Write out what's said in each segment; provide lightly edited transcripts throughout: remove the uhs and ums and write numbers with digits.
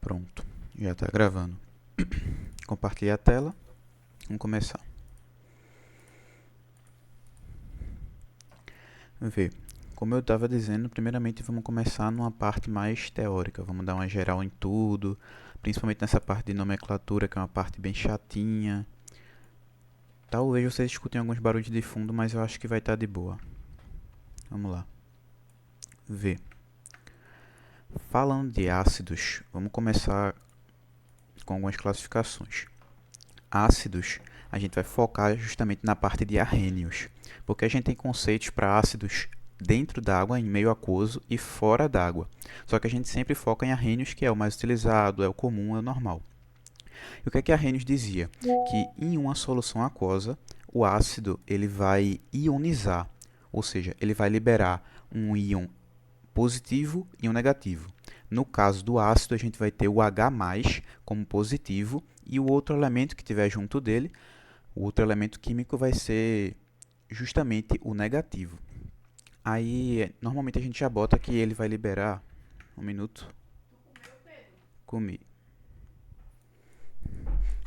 Pronto, já está gravando. Compartilhei a tela, vamos começar. Vê, como eu estava dizendo, primeiramente vamos começar numa parte mais teórica. Vamos dar uma geral em tudo, principalmente nessa parte de nomenclatura, que é uma parte bem chatinha. Talvez vocês escutem alguns barulhos de fundo, mas eu acho que vai estar de boa. Vamos lá. Vê. Falando de ácidos, vamos começar com algumas classificações. Ácidos, a gente vai focar justamente na parte de arrênios, porque a gente tem conceitos para ácidos dentro d'água, em meio aquoso e fora d'água. Só que a gente sempre foca em arrênios, que é o mais utilizado, é o comum, é o normal. E o que é que Arrhenius dizia? Que em uma solução aquosa, o ácido ele vai ionizar, ou seja, ele vai liberar um íon positivo e um negativo. No caso do ácido, a gente vai ter o H+, como positivo, e o outro elemento que tiver junto dele, o outro elemento químico vai ser justamente o negativo. Aí, normalmente a gente já bota que ele vai liberar... Um minuto. Comi.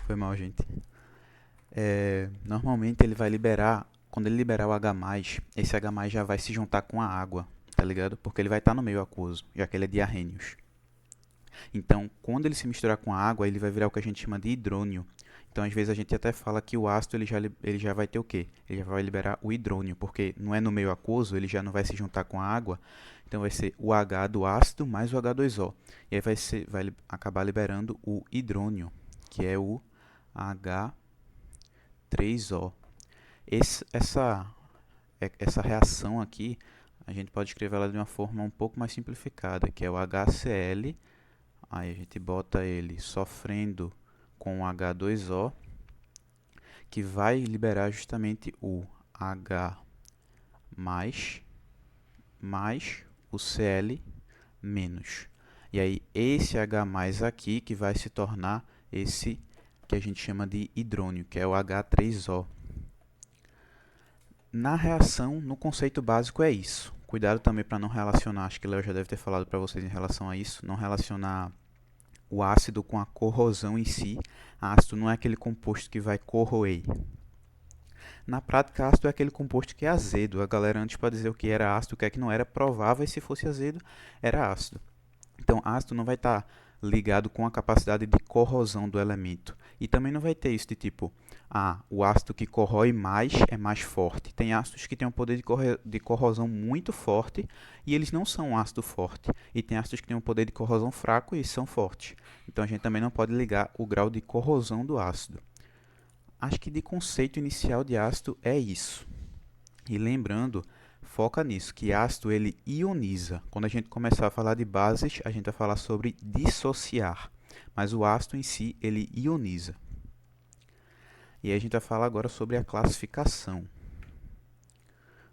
Foi mal, gente. Normalmente ele vai liberar... Quando ele liberar o H+, esse H+, já vai se juntar com a água, tá ligado? Porque ele vai estar no meio aquoso, já que ele é de arrênios. Então, quando ele se misturar com a água, ele vai virar o que a gente chama de hidrônio. Então, às vezes a gente até fala que o ácido ele já vai ter o quê? Ele já vai liberar o hidrônio, porque não é no meio aquoso, ele já não vai se juntar com a água. Então, vai ser o H do ácido mais o H2O. E aí vai acabar liberando o hidrônio, que é o H3O. Essa reação aqui, a gente pode escrever ela de uma forma um pouco mais simplificada, que é o HCl. Aí a gente bota ele sofrendo com o H2O, que vai liberar justamente o H mais o Cl menos. E aí esse H mais aqui que vai se tornar esse que a gente chama de hidrônio, que é o H3O. Na reação, no conceito básico é isso. Cuidado também para não relacionar, acho que o Léo já deve ter falado para vocês em relação a isso, não relacionar o ácido com a corrosão em si. Ácido não é aquele composto que vai corroer. Na prática, ácido é aquele composto que é azedo. A galera antes para dizer o que era ácido, o que é que não era, provava e se fosse azedo, era ácido. Então, ácido não vai estar ligado com a capacidade de corrosão do elemento. E também não vai ter isso de tipo, o ácido que corrói mais é mais forte. Tem ácidos que têm um poder de corrosão muito forte e eles não são um ácido forte. E tem ácidos que têm um poder de corrosão fraco e são fortes. Então a gente também não pode ligar o grau de corrosão do ácido. Acho que de conceito inicial de ácido é isso. E lembrando, foca nisso, que ácido ele ioniza. Quando a gente começar a falar de bases, a gente vai falar sobre dissociar. Mas o ácido em si, ele ioniza. E aí a gente vai falar agora sobre a classificação.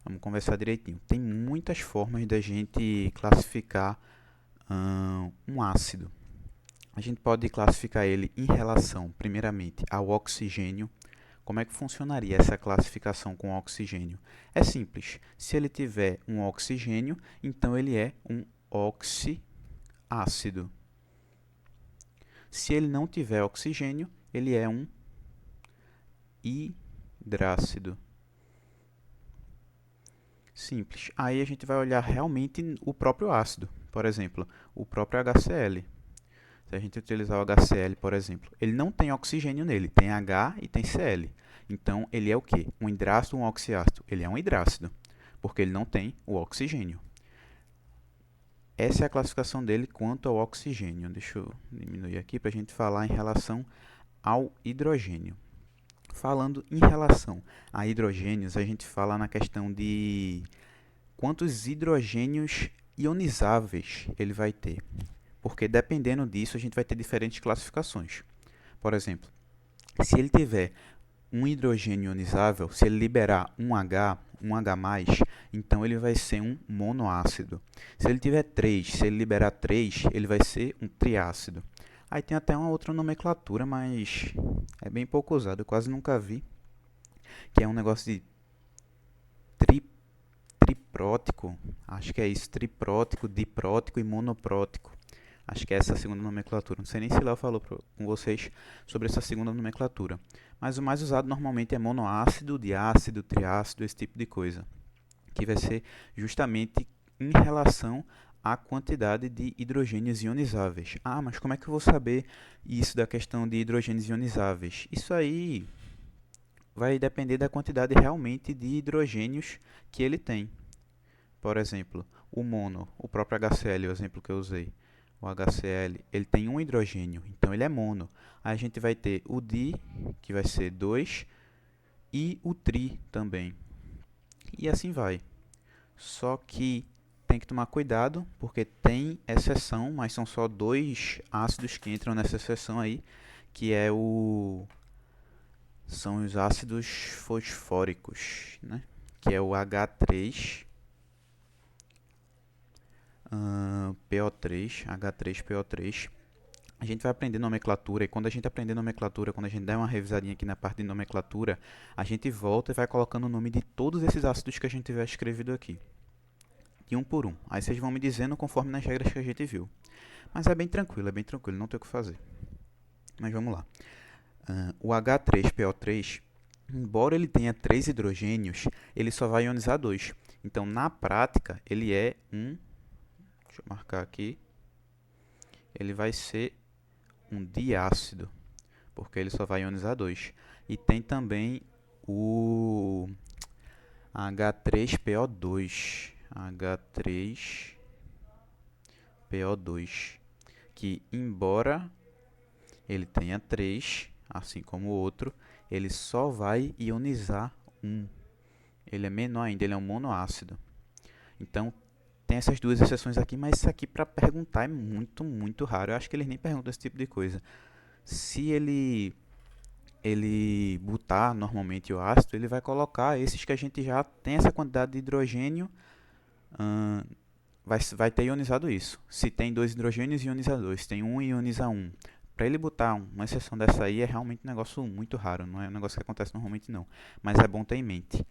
Vamos conversar direitinho. Tem muitas formas da gente classificar um ácido. A gente pode classificar ele em relação, primeiramente, ao oxigênio. Como é que funcionaria essa classificação com oxigênio? É simples. Se ele tiver um oxigênio, então ele é um oxiácido. Se ele não tiver oxigênio, ele é um hidrácido. Simples. Aí a gente vai olhar realmente o próprio ácido. Por exemplo, o próprio HCl. Se a gente utilizar o HCl, por exemplo, ele não tem oxigênio nele, tem H e tem Cl. Então, ele é o quê? Um hidrácido ou um oxiácido? Ele é um hidrácido, porque ele não tem o oxigênio. Essa é a classificação dele quanto ao oxigênio. Deixa eu diminuir aqui para a gente falar em relação ao hidrogênio. Falando em relação a hidrogênios, a gente fala na questão de quantos hidrogênios ionizáveis ele vai ter. Porque dependendo disso, a gente vai ter diferentes classificações. Por exemplo, se ele tiver um hidrogênio ionizável, se ele liberar um H+, então ele vai ser um monoácido. Se ele tiver 3, se ele liberar 3, ele vai ser um triácido. Aí tem até uma outra nomenclatura, mas é bem pouco usado, eu quase nunca vi, que é um negócio de triprótico, acho que é isso, triprótico, diprótico e monoprótico. Acho que é essa segunda nomenclatura. Não sei nem se Léo falou com vocês sobre essa segunda nomenclatura. Mas o mais usado normalmente é monoácido, diácido, triácido, esse tipo de coisa. Que vai ser justamente em relação à quantidade de hidrogênios ionizáveis. Ah, mas como é que eu vou saber isso da questão de hidrogênios ionizáveis? Isso aí vai depender da quantidade realmente de hidrogênios que ele tem. Por exemplo, o mono, o próprio HCl, o exemplo que eu usei. O HCl, ele tem um hidrogênio, então ele é mono. Aí a gente vai ter o di, que vai ser 2, e o tri também. E assim vai. Só que tem que tomar cuidado, porque tem exceção, mas são só dois ácidos que entram nessa exceção aí, que é são os ácidos fosfóricos, né? Que é o H3, PO3, H3PO3. A gente vai aprender nomenclatura, e quando a gente aprender nomenclatura, quando a gente der uma revisadinha aqui na parte de nomenclatura, a gente volta e vai colocando o nome de todos esses ácidos que a gente tiver escrevido aqui, de um por um. Aí vocês vão me dizendo conforme nas regras que a gente viu. Mas é bem tranquilo, não tem o que fazer. Mas vamos lá. O H3PO3, embora ele tenha 3 hidrogênios, ele só vai ionizar 2. Então, na prática, ele é um... Deixa eu marcar aqui. Ele vai ser um diácido, porque ele só vai ionizar 2. E tem também o H3PO2. H3PO2, que embora ele tenha 3, assim como o outro, ele só vai ionizar 1. Ele é menor ainda, ele é um monoácido. Então, tem essas duas exceções aqui, mas isso aqui para perguntar é muito, muito raro. Eu acho que eles nem perguntam esse tipo de coisa. Se ele botar normalmente o ácido, ele vai colocar esses que a gente já tem essa quantidade de hidrogênio, vai ter ionizado isso. Se tem 2 hidrogênios, ioniza 2. Se tem 1, ioniza 1. Para ele botar uma exceção dessa aí é realmente um negócio muito raro, não é um negócio que acontece normalmente não. Mas é bom ter em mente.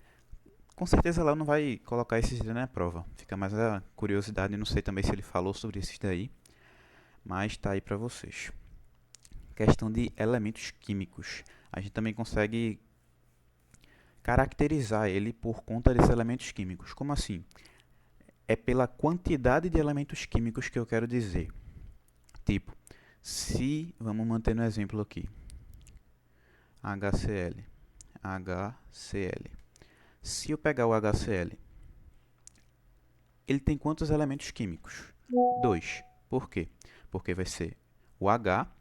Com certeza lá não vai colocar esses daí na prova. Fica mais a curiosidade, não sei também se ele falou sobre esses daí, mas tá aí para vocês. Questão de elementos químicos. A gente também consegue caracterizar ele por conta desses elementos químicos. Como assim? É pela quantidade de elementos químicos que eu quero dizer. Tipo, se, vamos manter no exemplo aqui, HCl, HCl. Se eu pegar o HCl, ele tem quantos elementos químicos? 2. Por quê? Porque vai ser o H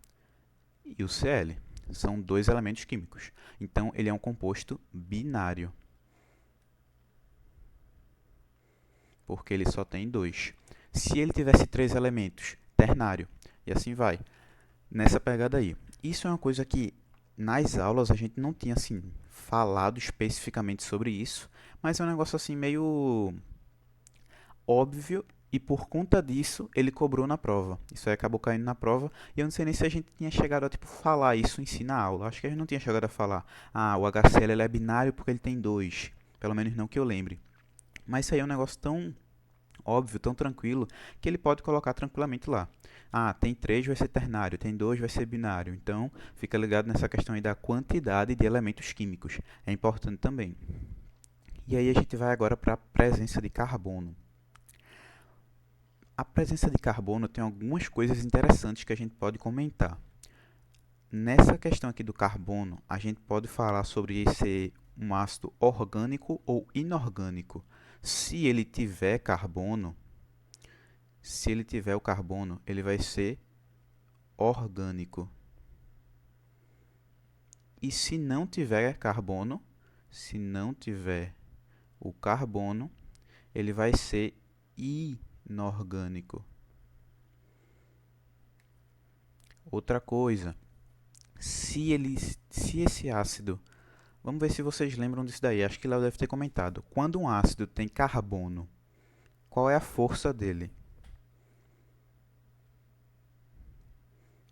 e o Cl. São 2 elementos químicos. Então, ele é um composto binário. Porque ele só tem 2. Se ele tivesse 3 elementos, ternário. E assim vai. Nessa pegada aí. Isso é uma coisa que nas aulas a gente não tinha assim falado especificamente sobre isso, mas é um negócio assim meio óbvio e por conta disso ele cobrou na prova. Isso aí acabou caindo na prova e eu não sei nem se a gente tinha chegado a tipo falar isso em si na aula. Acho que a gente não tinha chegado a falar, o HCl ele é binário porque ele tem 2, pelo menos não que eu lembre. Mas isso aí é um negócio tão óbvio, tão tranquilo, que ele pode colocar tranquilamente lá. Tem 3 vai ser ternário, tem 2 vai ser binário. Então, fica ligado nessa questão aí da quantidade de elementos químicos. É importante também. E aí a gente vai agora para a presença de carbono. A presença de carbono tem algumas coisas interessantes que a gente pode comentar. Nessa questão aqui do carbono, a gente pode falar sobre ser um ácido orgânico ou inorgânico. Se ele tiver carbono, se ele tiver o carbono, ele vai ser orgânico. E se não tiver carbono, se não tiver o carbono, ele vai ser inorgânico. Outra coisa, se esse ácido, vamos ver se vocês lembram disso daí, acho que Léo deve ter comentado. Quando um ácido tem carbono, qual é a força dele?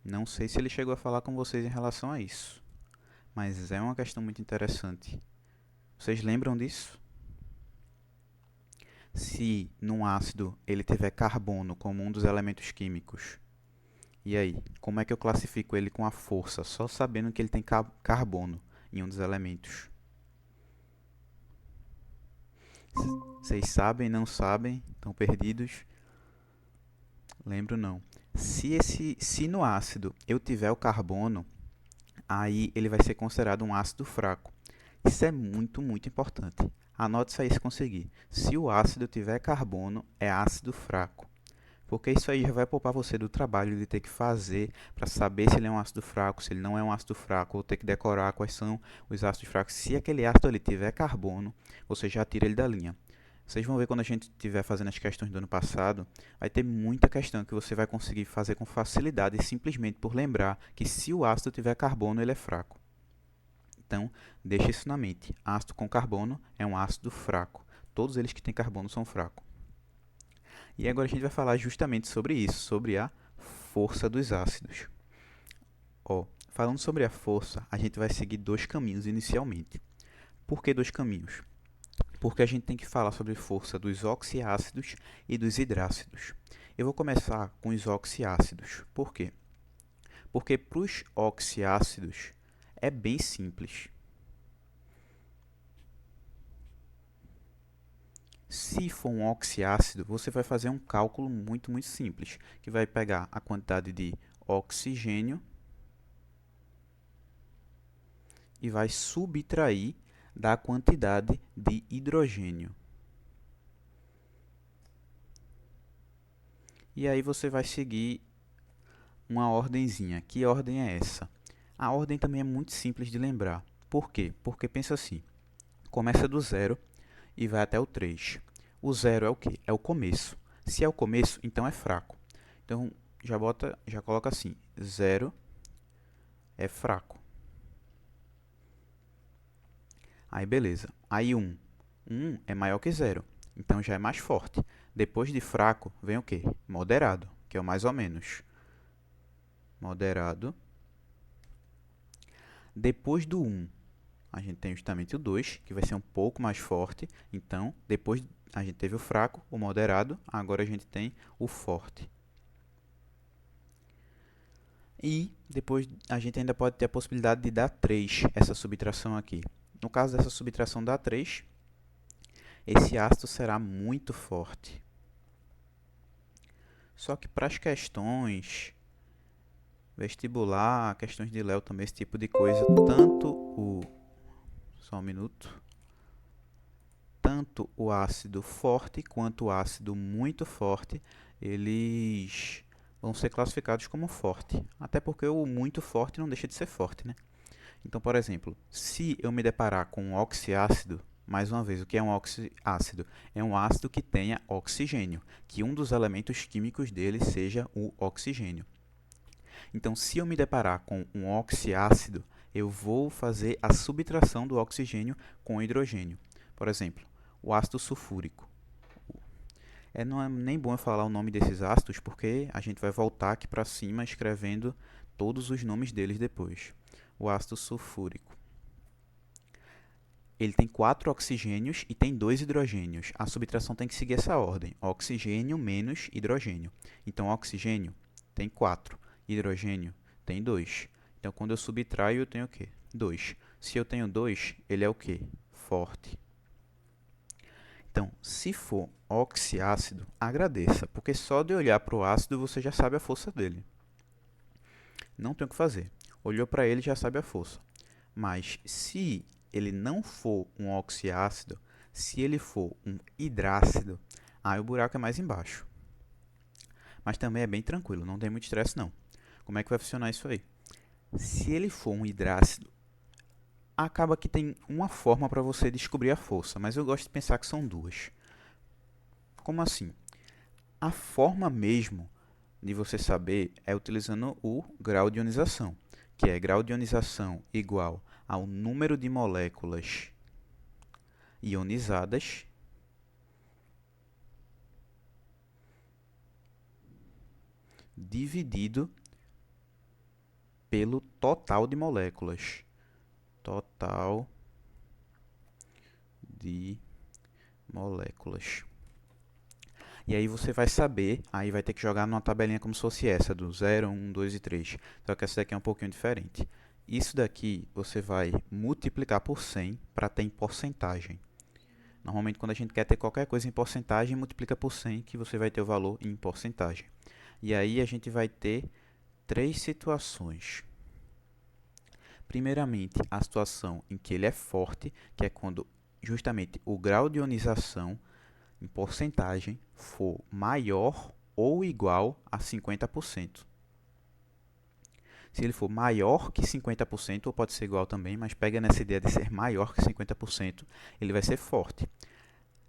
Não sei se ele chegou a falar com vocês em relação a isso, mas é uma questão muito interessante. Vocês lembram disso? Se num ácido ele tiver carbono como um dos elementos químicos, E aí, como é que eu classifico ele com a força, só sabendo que ele tem carbono em um dos elementos? Vocês sabem, não sabem? Estão perdidos? Lembro não. Se no ácido eu tiver o carbono, aí ele vai ser considerado um ácido fraco. Isso é muito, muito importante. Anote isso aí se conseguir. Se o ácido tiver carbono, é ácido fraco. Porque isso aí já vai poupar você do trabalho de ter que fazer para saber se ele é um ácido fraco, se ele não é um ácido fraco, ou ter que decorar quais são os ácidos fracos. Se aquele ácido ali tiver carbono, você já tira ele da linha. Vocês vão ver quando a gente estiver fazendo as questões do ano passado, vai ter muita questão que você vai conseguir fazer com facilidade, simplesmente por lembrar que se o ácido tiver carbono, ele é fraco. Então, deixe isso na mente. Ácido com carbono é um ácido fraco. Todos eles que têm carbono são fracos. E agora a gente vai falar justamente sobre isso, sobre a força dos ácidos. Falando sobre a força, a gente vai seguir dois caminhos inicialmente. Por que dois caminhos? Porque a gente tem que falar sobre força dos oxiácidos e dos hidrácidos. Eu vou começar com os oxiácidos. Por quê? Porque para os oxiácidos é bem simples. Se for um oxiácido, você vai fazer um cálculo muito, muito simples, que vai pegar a quantidade de oxigênio e vai subtrair da quantidade de hidrogênio. E aí você vai seguir uma ordenzinha. Que ordem é essa? A ordem também é muito simples de lembrar. Por quê? Porque pensa assim, começa do zero e vai até o 3. O zero é o quê? É o começo. Se é o começo, então é fraco. Então, já coloca assim, zero é fraco. Aí, beleza. Aí, 1. 1 é maior que zero, então já é mais forte. Depois de fraco, vem o quê? Moderado, que é o mais ou menos. Moderado. Depois do 1, a gente tem justamente o 2, que vai ser um pouco mais forte. Então, depois a gente teve o fraco, o moderado, agora a gente tem o forte. E depois a gente ainda pode ter a possibilidade de dar 3, essa subtração aqui. No caso dessa subtração dar 3, esse ácido será muito forte. Só que para as questões vestibular, questões de Léo também, esse tipo de coisa, só um minuto. Tanto o ácido forte quanto o ácido muito forte, eles vão ser classificados como forte. Até porque o muito forte não deixa de ser forte, né? Então, por exemplo, se eu me deparar com um oxiácido, mais uma vez, o que é um oxiácido? É um ácido que tenha oxigênio, que um dos elementos químicos dele seja o oxigênio. Então, se eu me deparar com um oxiácido, eu vou fazer a subtração do oxigênio com o hidrogênio. Por exemplo, o ácido sulfúrico. Não é nem bom eu falar o nome desses ácidos, porque a gente vai voltar aqui para cima escrevendo todos os nomes deles depois. O ácido sulfúrico. Ele tem 4 oxigênios e tem 2 hidrogênios. A subtração tem que seguir essa ordem. Oxigênio menos hidrogênio. Então, oxigênio tem 4. Hidrogênio tem 2. Então, quando eu subtraio, eu tenho o quê? 2. Se eu tenho 2, ele é o quê? Forte. Então, se for oxiácido, agradeça, porque só de olhar para o ácido você já sabe a força dele. Não tem o que fazer. Olhou para ele, já sabe a força. Mas se ele não for um oxiácido, se ele for um hidrácido, aí o buraco é mais embaixo. Mas também é bem tranquilo, não tem muito estresse não. Como é que vai funcionar isso aí? Se ele for um hidrácido, acaba que tem uma forma para você descobrir a força, mas eu gosto de pensar que são duas. Como assim? A forma mesmo de você saber é utilizando o grau de ionização, que é grau de ionização igual ao número de moléculas ionizadas dividido pelo total de moléculas. Total de moléculas. E aí você vai saber, aí vai ter que jogar numa tabelinha como se fosse essa, do 0, 1, 2 e 3. Só que essa daqui é um pouquinho diferente. Isso daqui você vai multiplicar por 100 para ter em porcentagem. Normalmente, quando a gente quer ter qualquer coisa em porcentagem, multiplica por 100 que você vai ter o valor em porcentagem. E aí a gente vai ter três situações. Primeiramente, a situação em que ele é forte, que é quando justamente o grau de ionização em porcentagem for maior ou igual a 50%. Se ele for maior que 50%, ou pode ser igual também, mas pega nessa ideia de ser maior que 50%, ele vai ser forte.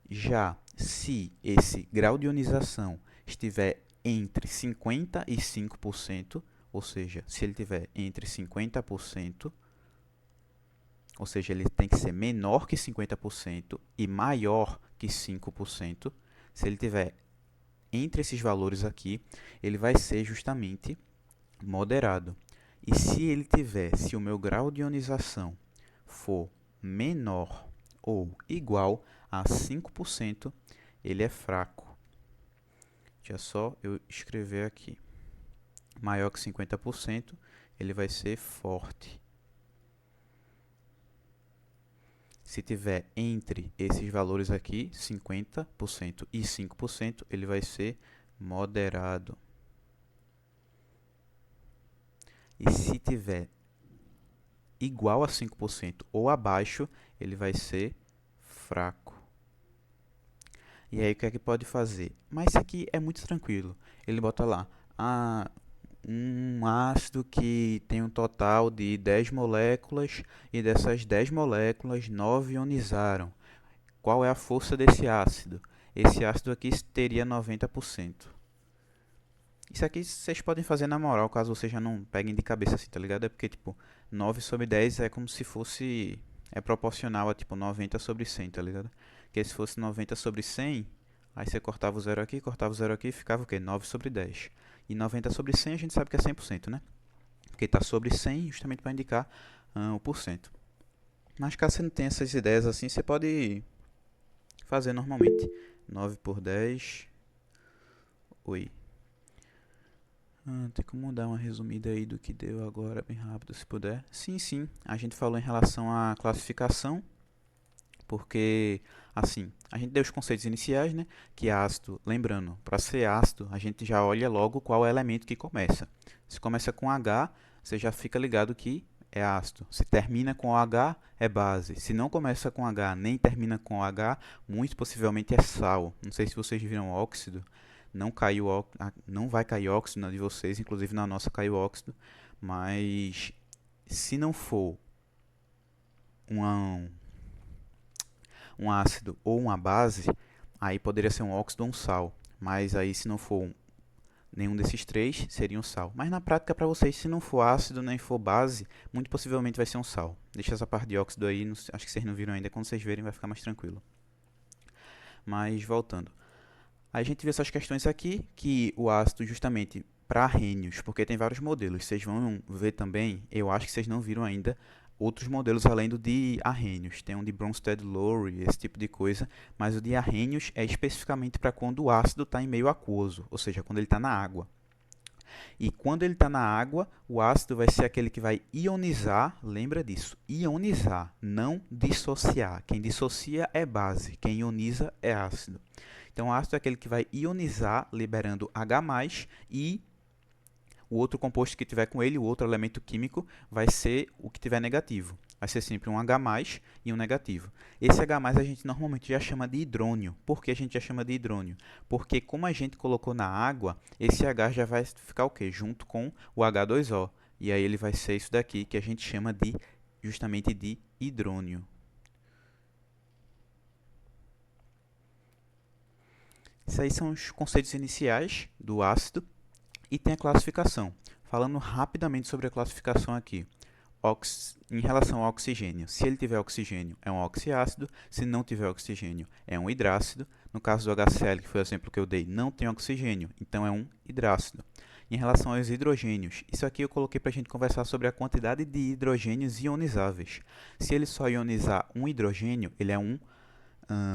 Já se esse grau de ionização estiver entre 50% e 5%, ou seja, se ele estiver entre 50%, ou seja, ele tem que ser menor que 50% e maior que 5%. Se ele estiver entre esses valores aqui, ele vai ser justamente moderado. E se o meu grau de ionização for menor ou igual a 5%, ele é fraco. Deixa só eu escrever aqui. Maior que 50%, ele vai ser forte. Se tiver entre esses valores aqui, 50% e 5%, ele vai ser moderado. E se tiver igual a 5% ou abaixo, ele vai ser fraco. E aí o que é que pode fazer? Mas isso aqui é muito tranquilo. Ele bota lá, um ácido que tem um total de 10 moléculas e dessas 10 moléculas 9 ionizaram. Qual é a força desse ácido? Esse ácido aqui teria 90%. Isso aqui vocês podem fazer na moral, caso vocês já não peguem de cabeça assim, tá ligado? É porque, tipo, 9 sobre 10 é como se fosse... É proporcional a, tipo, 90 sobre 100, tá ligado? Porque se fosse 90 sobre 100, aí você cortava o zero aqui, ficava o quê? 9 sobre 10. E 90 sobre 100 a gente sabe que é 100%, né? Porque está sobre 100 justamente para indicar o porcento. Mas caso você não tenha essas ideias assim, você pode fazer normalmente. 9 por 10... Oi. Tem como dar uma resumida aí do que deu agora, bem rápido, se puder? Sim. A gente falou em relação à classificação, porque, assim, a gente deu os conceitos iniciais, né? Que é ácido, lembrando, para ser ácido, a gente já olha logo qual é o elemento que começa. Se começa com H, você já fica ligado que é ácido. Se termina com OH, é base. Se não começa com H, nem termina com OH, muito possivelmente é sal. Não sei se vocês viram óxido. Não vai cair óxido na de vocês, inclusive na nossa caiu óxido, mas se não for um ácido ou uma base, aí poderia ser um óxido ou um sal, mas aí se não for nenhum desses três, seria um sal. Mas na prática, para vocês, se não for ácido nem for base, muito possivelmente vai ser um sal. Deixa essa parte de óxido aí, acho que vocês não viram ainda, quando vocês verem vai ficar mais tranquilo. Mas voltando. A gente vê essas questões aqui, que o ácido justamente para arrênios, porque tem vários modelos, vocês vão ver também, eu acho que vocês não viram ainda, outros modelos além do de arrênios. Tem um de Bronsted-Lowry, esse tipo de coisa, mas o de arrênios é especificamente para quando o ácido está em meio aquoso, ou seja, quando ele está na água. E quando ele está na água, o ácido vai ser aquele que vai ionizar, lembra disso, ionizar, não dissociar. Quem dissocia é base, quem ioniza é ácido. Então, o ácido é aquele que vai ionizar, liberando H+, e o outro composto que tiver com ele, o outro elemento químico, vai ser o que tiver negativo. Vai ser sempre um H+, e um negativo. Esse H+, a gente normalmente já chama de hidrônio. Por que a gente já chama de hidrônio? Porque como a gente colocou na água, esse H já vai ficar o quê? Junto com o H2O. E aí ele vai ser isso daqui que a gente chama de justamente de hidrônio. Esses aí são os conceitos iniciais do ácido e tem a classificação. Falando rapidamente sobre a classificação aqui. Em relação ao oxigênio, se ele tiver oxigênio, é um oxiácido. Se não tiver oxigênio, é um hidrácido. No caso do HCl, que foi o exemplo que eu dei, não tem oxigênio, então é um hidrácido. Em relação aos hidrogênios, isso aqui eu coloquei para a gente conversar sobre a quantidade de hidrogênios ionizáveis. Se ele só ionizar um hidrogênio, ele é um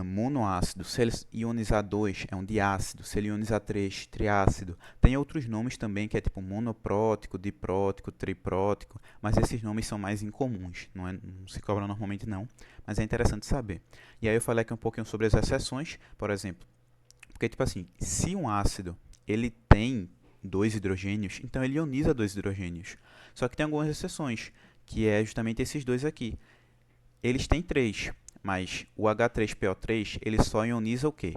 monoácido. Se ele ionizar 2, é um diácido. Se ele ionizar 3, triácido. Tem outros nomes também, que é tipo monoprótico, diprótico, triprótico, mas esses nomes são mais incomuns, não se cobra normalmente não, mas é interessante saber. E aí eu falei aqui um pouquinho sobre as exceções, por exemplo, porque tipo assim, se um ácido ele tem dois hidrogênios, então ele ioniza dois hidrogênios. Só que tem algumas exceções, que é justamente esses dois aqui. Eles têm 3, mas o H3PO3 ele só ioniza o quê?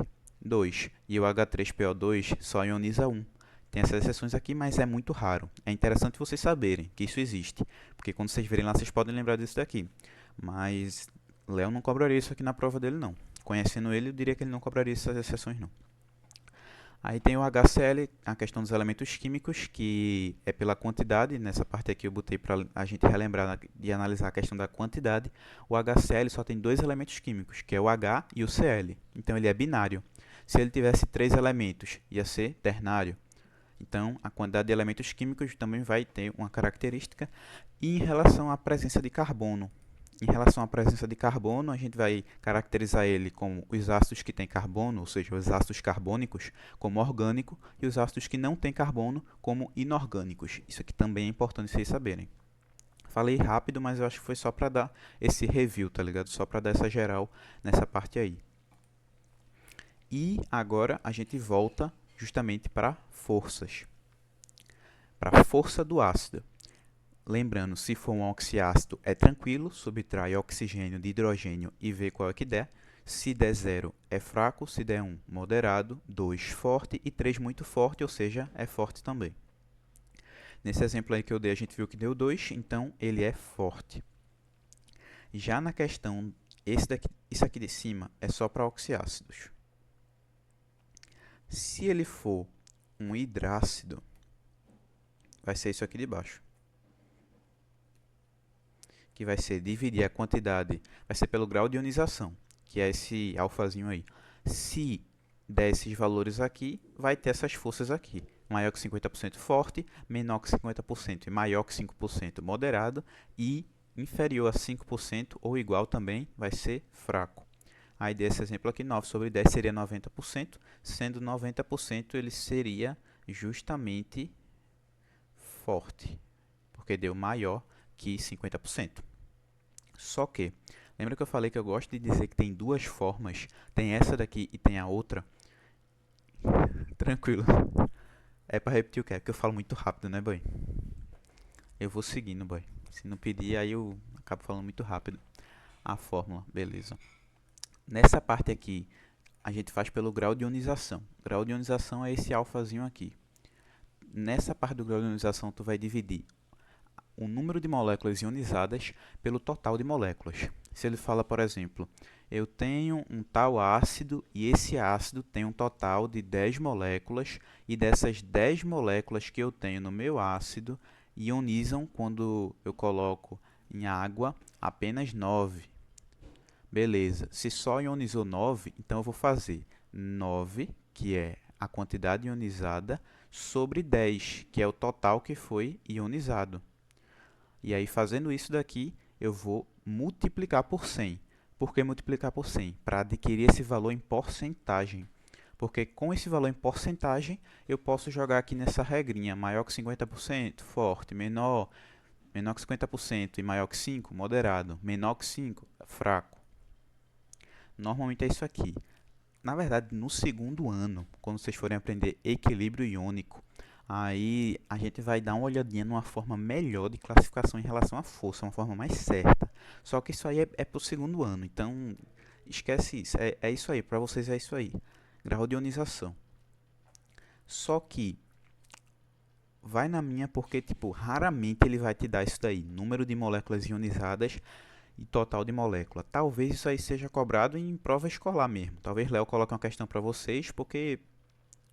2. E o H3PO2 só ioniza 1. Tem essas exceções aqui, mas é muito raro. É interessante vocês saberem que isso existe, porque quando vocês verem lá, vocês podem lembrar disso daqui. Mas Léo não cobraria isso aqui na prova dele, não. Conhecendo ele, eu diria que ele não cobraria essas exceções, não. Aí tem o HCl, a questão dos elementos químicos, que é pela quantidade. Nessa parte aqui eu botei para a gente relembrar e analisar a questão da quantidade. O HCl só tem dois elementos químicos, que é o H e o Cl. Então ele é binário. Se ele tivesse três elementos, ia ser ternário. Então a quantidade de elementos químicos também vai ter uma característica. E em relação à presença de carbono, em relação à presença de carbono, a gente vai caracterizar ele como os ácidos que têm carbono, ou seja, os ácidos carbônicos, como orgânico, e os ácidos que não têm carbono, como inorgânicos. Isso aqui também é importante vocês saberem. Falei rápido, mas eu acho que foi só para dar esse review, tá ligado? Só para dar essa geral nessa parte aí. E agora a gente volta justamente para forças. Para a força do ácido. Lembrando, se for um oxiácido, é tranquilo, subtrai oxigênio de hidrogênio e vê qual é que der. Se der 0, é fraco, se der 1, moderado, 2, forte e 3, muito forte, ou seja, é forte também. Nesse exemplo aí que eu dei, a gente viu que deu 2, então ele é forte. Já na questão, isso aqui de cima é só para oxiácidos. Se ele for um hidrácido, vai ser isso aqui de baixo, que vai ser dividir a quantidade, vai ser pelo grau de ionização, que é esse alfazinho aí. Se der esses valores aqui, vai ter essas forças aqui. Maior que 50% forte, menor que 50% e maior que 5% moderado, e inferior a 5% ou igual também vai ser fraco. Aí desse exemplo aqui, 9 sobre 10 seria 90%, sendo 90% ele seria justamente forte, porque deu maior que 50%. Só que, lembra que eu falei que eu gosto de dizer que tem duas formas? Tem essa daqui e tem a outra. Tranquilo. É para repetir o que é, porque eu falo muito rápido, né, boy? Eu vou seguindo, boy. Se não pedir, aí eu acabo falando muito rápido. A fórmula, beleza. Nessa parte aqui, a gente faz pelo grau de ionização. O grau de ionização é esse alfazinho aqui. Nessa parte do grau de ionização, tu vai dividir o número de moléculas ionizadas pelo total de moléculas. Se ele fala, por exemplo, eu tenho um tal ácido e esse ácido tem um total de 10 moléculas e dessas 10 moléculas que eu tenho no meu ácido ionizam quando eu coloco em água apenas 9. Beleza, se só ionizou 9, então eu vou fazer 9, que é a quantidade ionizada, sobre 10, que é o total que foi ionizado. E aí, fazendo isso daqui, eu vou multiplicar por 100. Por que multiplicar por 100? Para adquirir esse valor em porcentagem. Porque com esse valor em porcentagem, eu posso jogar aqui nessa regrinha. Maior que 50%, forte. Menor que 50% e maior que 5%, moderado. Menor que 5%, fraco. Normalmente é isso aqui. Na verdade, no segundo ano, quando vocês forem aprender equilíbrio iônico, aí a gente vai dar uma olhadinha numa forma melhor de classificação em relação à força, uma forma mais certa. Só que isso aí é para o segundo ano, então esquece isso. É isso aí, para vocês é isso aí. Grau de ionização. Só que vai na minha porque, tipo, raramente ele vai te dar isso daí. Número de moléculas ionizadas e total de molécula. Talvez isso aí seja cobrado em prova escolar mesmo. Talvez Léo coloque uma questão para vocês, porque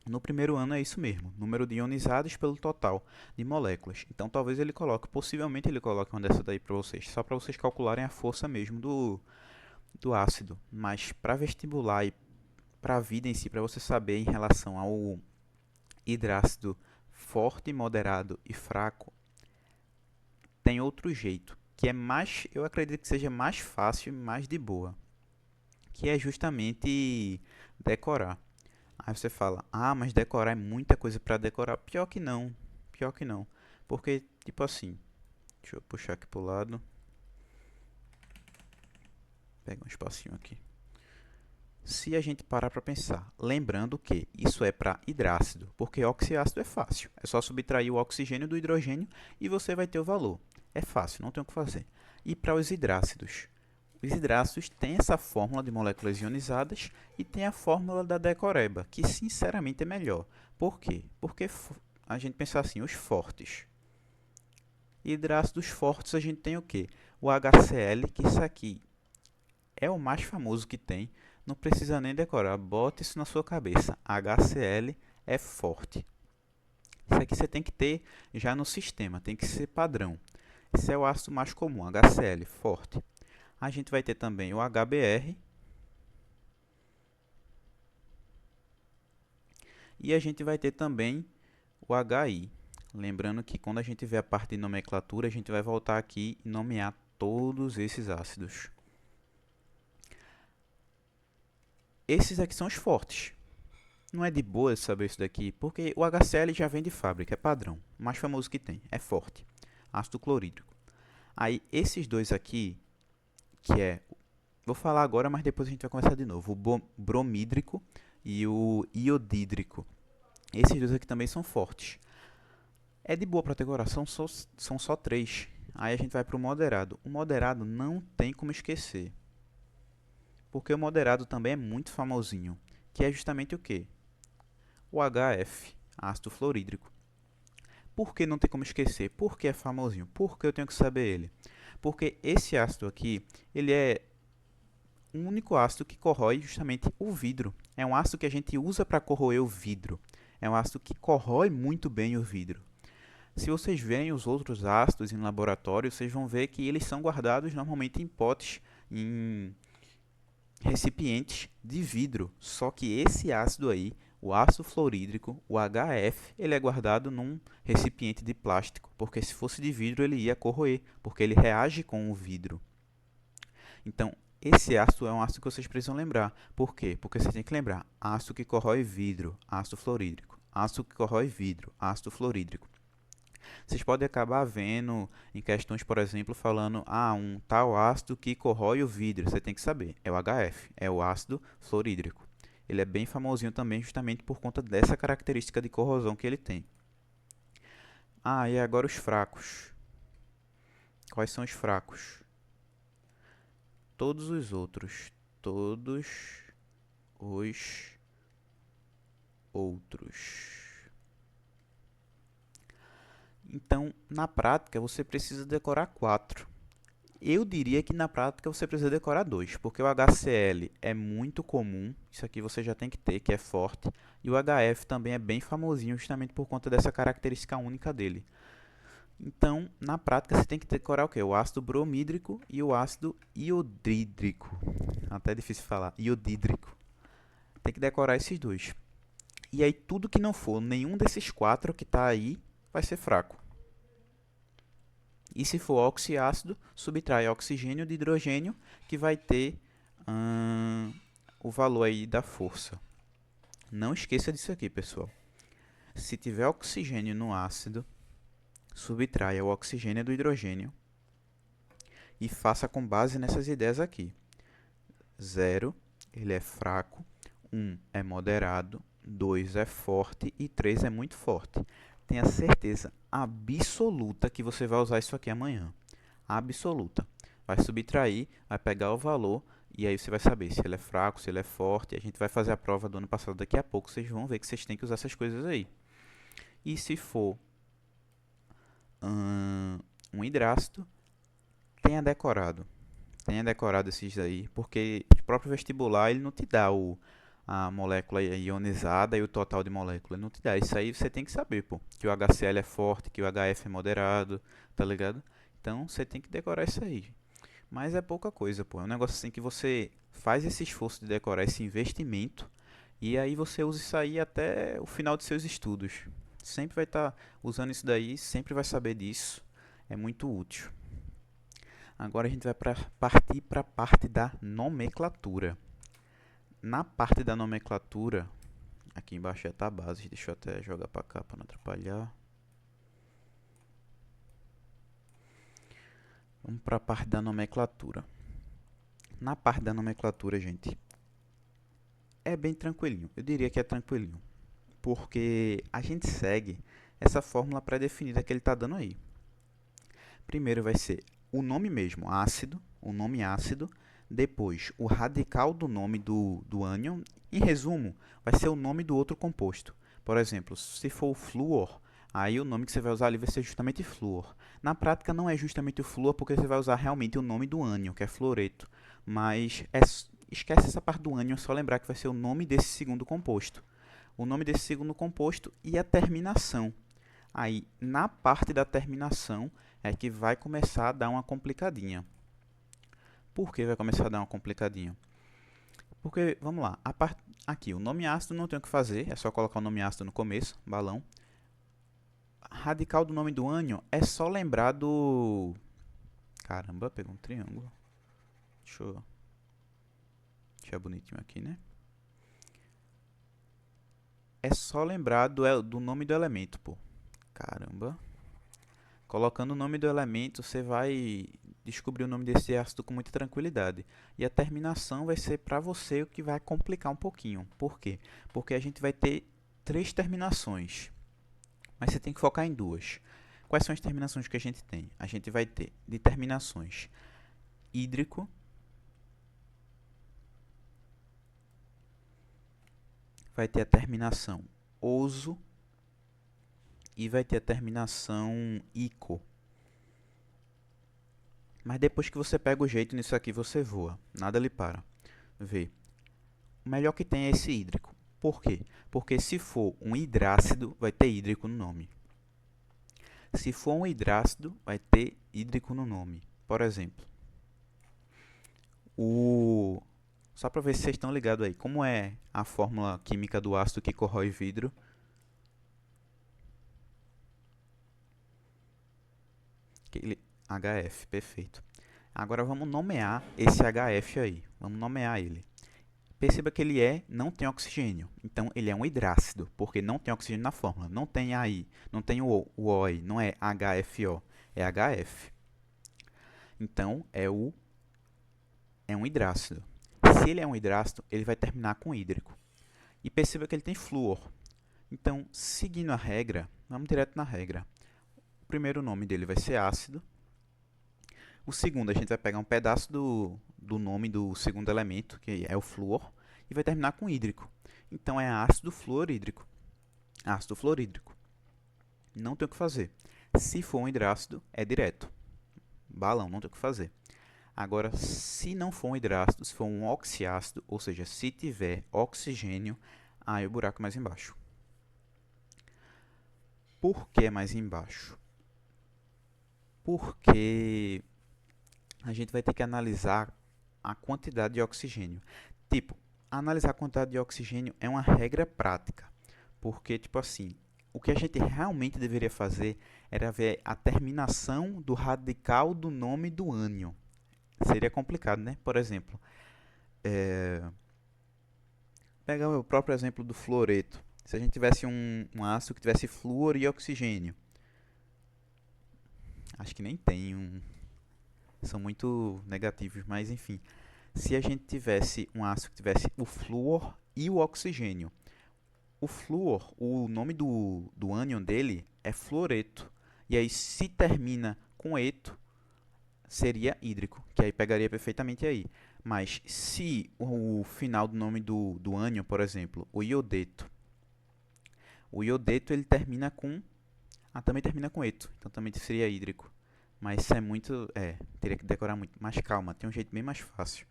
no primeiro ano é isso mesmo, número de ionizados pelo total de moléculas. Então talvez ele coloque, possivelmente ele coloque uma dessa daí para vocês, só para vocês calcularem a força mesmo do ácido. Mas para vestibular e para a vida em si, para você saber em relação ao hidrácido forte, moderado e fraco, tem outro jeito, que é mais, eu acredito que seja mais fácil e mais de boa. que é justamente decorar. Aí você fala, ah, mas decorar é muita coisa para decorar. Pior que não. Porque, tipo assim, deixa eu puxar aqui pro lado. Pega um espacinho aqui. Se a gente parar para pensar, lembrando que isso é para hidrácido, porque oxiácido é fácil. É só subtrair o oxigênio do hidrogênio e você vai ter o valor. É fácil, não tem o que fazer. E para os hidrácidos? Os hidrácidos têm essa fórmula de moléculas ionizadas e tem a fórmula da decoreba, que sinceramente é melhor. Por quê? Porque a gente pensa assim, os fortes. Hidrácidos fortes a gente tem o quê? O HCl, que isso aqui é o mais famoso que tem. Não precisa nem decorar, bota isso na sua cabeça. HCl é forte. Isso aqui você tem que ter já no sistema, tem que ser padrão. Esse é o ácido mais comum, HCl, forte. A gente vai ter também o HBr. E a gente vai ter também o HI. Lembrando que quando a gente vê a parte de nomenclatura, a gente vai voltar aqui e nomear todos esses ácidos. Esses aqui são os fortes. Não é de boa saber isso daqui, porque o HCl já vem de fábrica, é padrão. O mais famoso que tem, é forte. Ácido clorídrico. Aí, esses dois aqui, que é... Vou falar agora, mas depois a gente vai começar de novo. O bromídrico e o iodídrico. Esses dois aqui também são fortes. É de boa para decoração, são só 3. Aí a gente vai para o moderado. O moderado não tem como esquecer. Porque o moderado também é muito famosinho. Que é justamente o quê? O HF, ácido fluorídrico. Por que não tem como esquecer? Por que é famosinho? Por que eu tenho que saber ele? Porque esse ácido aqui, ele é o único ácido que corrói justamente o vidro. É um ácido que a gente usa para corroer o vidro. É um ácido que corrói muito bem o vidro. Se vocês verem os outros ácidos em laboratório, vocês vão ver que eles são guardados normalmente em potes, em recipientes de vidro. Só que esse ácido aí, o ácido fluorídrico, o HF, ele é guardado num recipiente de plástico, porque se fosse de vidro ele ia corroer, porque ele reage com o vidro. Então, esse ácido é um ácido que vocês precisam lembrar. Por quê? Porque você tem que lembrar, ácido que corrói vidro, ácido fluorídrico, ácido que corrói vidro, ácido fluorídrico. Vocês podem acabar vendo em questões, por exemplo, falando um tal ácido que corrói o vidro. Você tem que saber, é o HF, é o ácido fluorídrico. Ele é bem famosinho também justamente por conta dessa característica de corrosão que ele tem. E agora os fracos. Quais são os fracos? Todos os outros. Todos os outros. Então, na prática, você precisa decorar 4. Eu diria que na prática você precisa decorar 2, porque o HCl é muito comum, isso aqui você já tem que ter, que é forte, e o HF também é bem famosinho, justamente por conta dessa característica única dele. Então, na prática, você tem que decorar o quê? O ácido bromídrico e o ácido iodídrico. Até é difícil falar, iodídrico. Tem que decorar esses dois. E aí, tudo que não for nenhum desses 4 que está aí, vai ser fraco. E se for oxiácido, subtrai oxigênio de hidrogênio, que vai ter o valor aí da força. Não esqueça disso aqui, pessoal. Se tiver oxigênio no ácido, subtraia o oxigênio do hidrogênio e faça com base nessas ideias aqui. 0, ele é fraco, 1 é moderado, 2 é forte e 3 é muito forte. Tenha certeza absoluta que você vai usar isso aqui amanhã. Absoluta. Vai subtrair, vai pegar o valor e aí você vai saber se ele é fraco, se ele é forte. A gente vai fazer a prova do ano passado daqui a pouco. Vocês vão ver que vocês têm que usar essas coisas aí. E se for um hidrácido, tenha decorado. Tenha decorado esses aí, porque o próprio vestibular ele não te dá a molécula ionizada e o total de molécula. Ele não te dá. Isso aí você tem que saber, pô. Que o HCl é forte, que o HF é moderado, tá ligado? Então você tem que decorar isso aí. Mas é pouca coisa, pô. É um negócio assim que você faz esse esforço de decorar esse investimento e aí você usa isso aí até o final de seus estudos. Sempre vai estar usando isso daí, sempre vai saber disso. É muito útil. Agora a gente vai partir para a parte da nomenclatura. Na parte da nomenclatura, aqui embaixo já está a base, deixa eu até jogar para cá para não atrapalhar. Vamos para a parte da nomenclatura. Na parte da nomenclatura, gente, é bem tranquilinho. Eu diria que é tranquilinho, porque a gente segue essa fórmula pré-definida que ele está dando aí. Primeiro vai ser o nome mesmo, ácido, o nome ácido. Depois, o radical do nome do ânion. Em resumo, vai ser o nome do outro composto. Por exemplo, se for o flúor, aí o nome que você vai usar ali vai ser justamente flúor. Na prática, não é justamente o flúor, porque você vai usar realmente o nome do ânion, que é fluoreto. Mas esquece essa parte do ânion, é só lembrar que vai ser o nome desse segundo composto. O nome desse segundo composto e a terminação. Aí, na parte da terminação, é que vai começar a dar uma complicadinha. Por que vai começar a dar uma complicadinha? Porque, vamos lá, aqui, o nome ácido não tem o que fazer, é só colocar o nome ácido no começo, balão. Radical do nome do ânion é só lembrar do... Caramba, pegou um triângulo. Deixa eu deixar bonitinho aqui, né? É só lembrar do nome do elemento, pô. Caramba. Colocando o nome do elemento, você vai descobrir o nome desse ácido com muita tranquilidade. E a terminação vai ser para você o que vai complicar um pouquinho. Por quê? Porque a gente vai ter 3 terminações, mas você tem que focar em 2. Quais são as terminações que a gente tem? A gente vai ter de terminações hídrico, vai ter a terminação oso e vai ter a terminação ico. Mas depois que você pega o jeito nisso aqui, você voa. Nada lhe para. Vê. O melhor que tem é esse hídrico. Por quê? Porque se for um hidrácido, vai ter hídrico no nome. Se for um hidrácido, vai ter hídrico no nome. Por exemplo, só para ver se vocês estão ligados aí, como é a fórmula química do ácido que corrói vidro? HF, perfeito. Agora vamos nomear esse HF aí. Vamos nomear ele. Perceba que ele não tem oxigênio. Então, ele é um hidrácido, porque não tem oxigênio na fórmula. Não tem AI, não tem o O aí, não é HFO, é HF. Então, é um hidrácido. Se ele é um hidrácido, ele vai terminar com hídrico. E perceba que ele tem flúor. Então, seguindo a regra, vamos direto na regra. O primeiro nome dele vai ser ácido. O segundo, a gente vai pegar um pedaço do nome do segundo elemento, que é o flúor, e vai terminar com hídrico. Então, é ácido fluorídrico. Ácido fluorídrico. Não tem o que fazer. Se for um hidrácido, é direto. Balão, não tem o que fazer. Agora, se não for um hidrácido, se for um oxiácido, ou seja, se tiver oxigênio, aí o buraco é mais embaixo. Por que mais embaixo? Porque a gente vai ter que analisar a quantidade de oxigênio. Tipo, analisar a quantidade de oxigênio é uma regra prática. Porque, tipo assim, o que a gente realmente deveria fazer era ver a terminação do radical do nome do ânion. Seria complicado, né? Por exemplo, pegar o próprio exemplo do fluoreto. Se a gente tivesse um ácido que tivesse flúor e oxigênio. Acho que nem tem são muito negativos, mas enfim. Se a gente tivesse um ácido que tivesse o flúor e o oxigênio. O flúor, o nome do ânion dele é fluoreto. E aí, se termina com eto, seria hídrico, que aí pegaria perfeitamente aí. Mas se o final do nome do ânion, por exemplo, o iodeto ele termina com... também termina com eto, então também seria hídrico. Mas isso é muito... teria que decorar muito. Mas calma, tem um jeito bem mais fácil.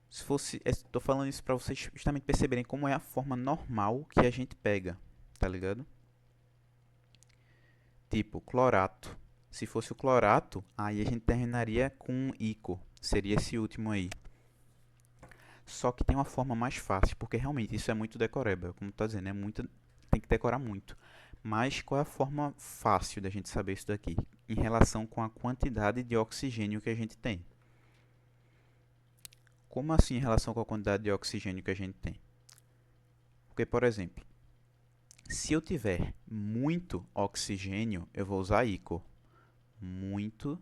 Se fosse... Estou falando isso para vocês justamente perceberem como é a forma normal que a gente pega, tá ligado? Tipo, clorato. Se fosse o clorato, aí a gente terminaria com ico. Seria esse último aí. Só que tem uma forma mais fácil, porque realmente isso é muito decoreba. Como estou dizendo, tem que decorar muito. Mas qual é a forma fácil da gente saber isso daqui? Em relação com a quantidade de oxigênio que a gente tem. Como assim em relação com a quantidade de oxigênio que a gente tem? Porque, por exemplo, se eu tiver muito oxigênio, eu vou usar ICO. Muito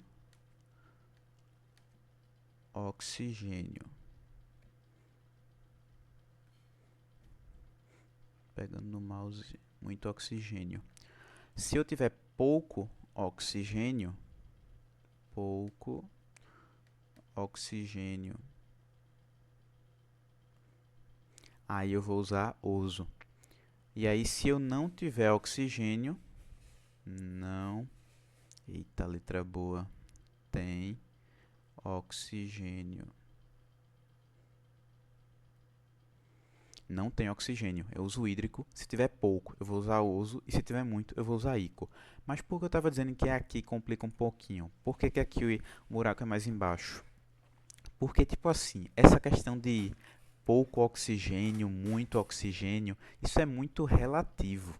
oxigênio. Pegando no mouse, muito oxigênio. Se eu tiver pouco oxigênio, aí eu vou usar oso. E aí, se eu não tiver oxigênio, não, eita, letra boa, tem oxigênio. Não tem oxigênio, eu uso hídrico. Se tiver pouco, eu vou usar oso. E se tiver muito, eu vou usar ico. Mas por que eu estava dizendo que aqui complica um pouquinho? Por que aqui o buraco é mais embaixo? Porque, tipo assim, essa questão de pouco oxigênio, muito oxigênio, isso é muito relativo.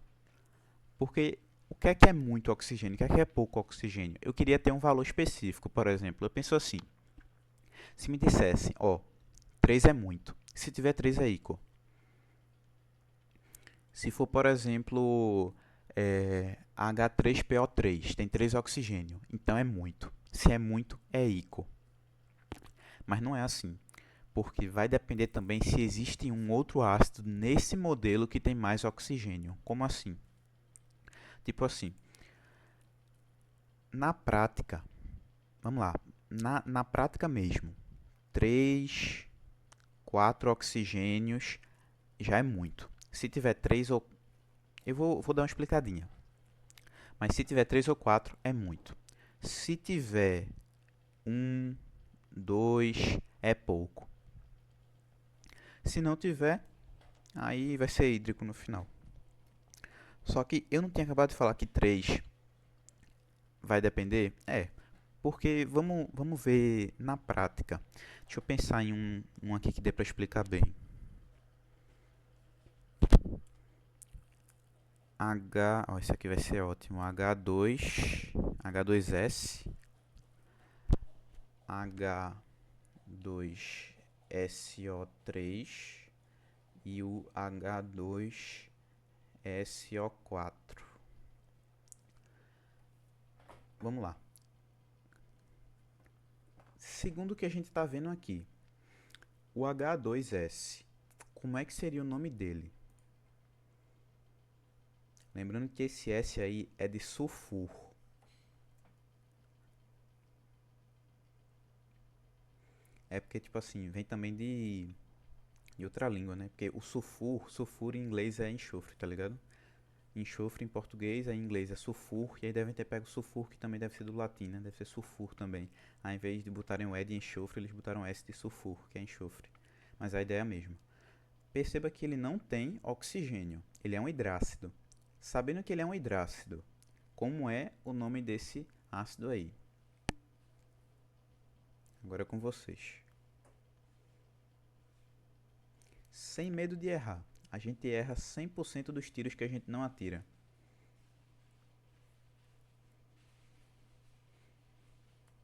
Porque o que é muito oxigênio? O que é pouco oxigênio? Eu queria ter um valor específico, por exemplo. Eu penso assim, se me dissessem, ó, 3 é muito. Se tiver 3 é ico. Se for, por exemplo, H3PO3, tem 3 oxigênio, então é muito. Se é muito, é ico. Mas não é assim, porque vai depender também se existe um outro ácido nesse modelo que tem mais oxigênio. Como assim? Tipo assim, na prática, vamos lá, na prática mesmo, 3, 4 oxigênios já é muito. Se tiver 3 ou... Eu vou dar uma explicadinha. Mas se tiver 3 ou 4, é muito. Se tiver 1, 2, é pouco. Se não tiver, aí vai ser hídrico no final. Só que eu não tinha acabado de falar que 3 vai depender? É, porque vamos ver na prática. Deixa eu pensar em um aqui que dê para explicar bem. Esse aqui vai ser ótimo. H2S, H2SO3 e o H2SO4. Vamos lá. Segundo o que a gente está vendo aqui, o H2S, como é que seria o nome dele? Lembrando que esse S aí é de sulfuro. É porque, tipo assim, vem também de outra língua, né? Porque o sulfuro em inglês é enxofre, tá ligado? Enxofre em português, aí em inglês é sulfur, e aí devem ter pego sulfur, que também deve ser do latim, né? Deve ser sulfur também. Ao invés de botarem o E de enxofre, eles botaram S de sulfur, que é enxofre. Mas a ideia é a mesma. Perceba que ele não tem oxigênio, ele é um hidrácido. Sabendo que ele é um hidrácido, como é o nome desse ácido aí? Agora é com vocês. Sem medo de errar. A gente erra 100% dos tiros que a gente não atira.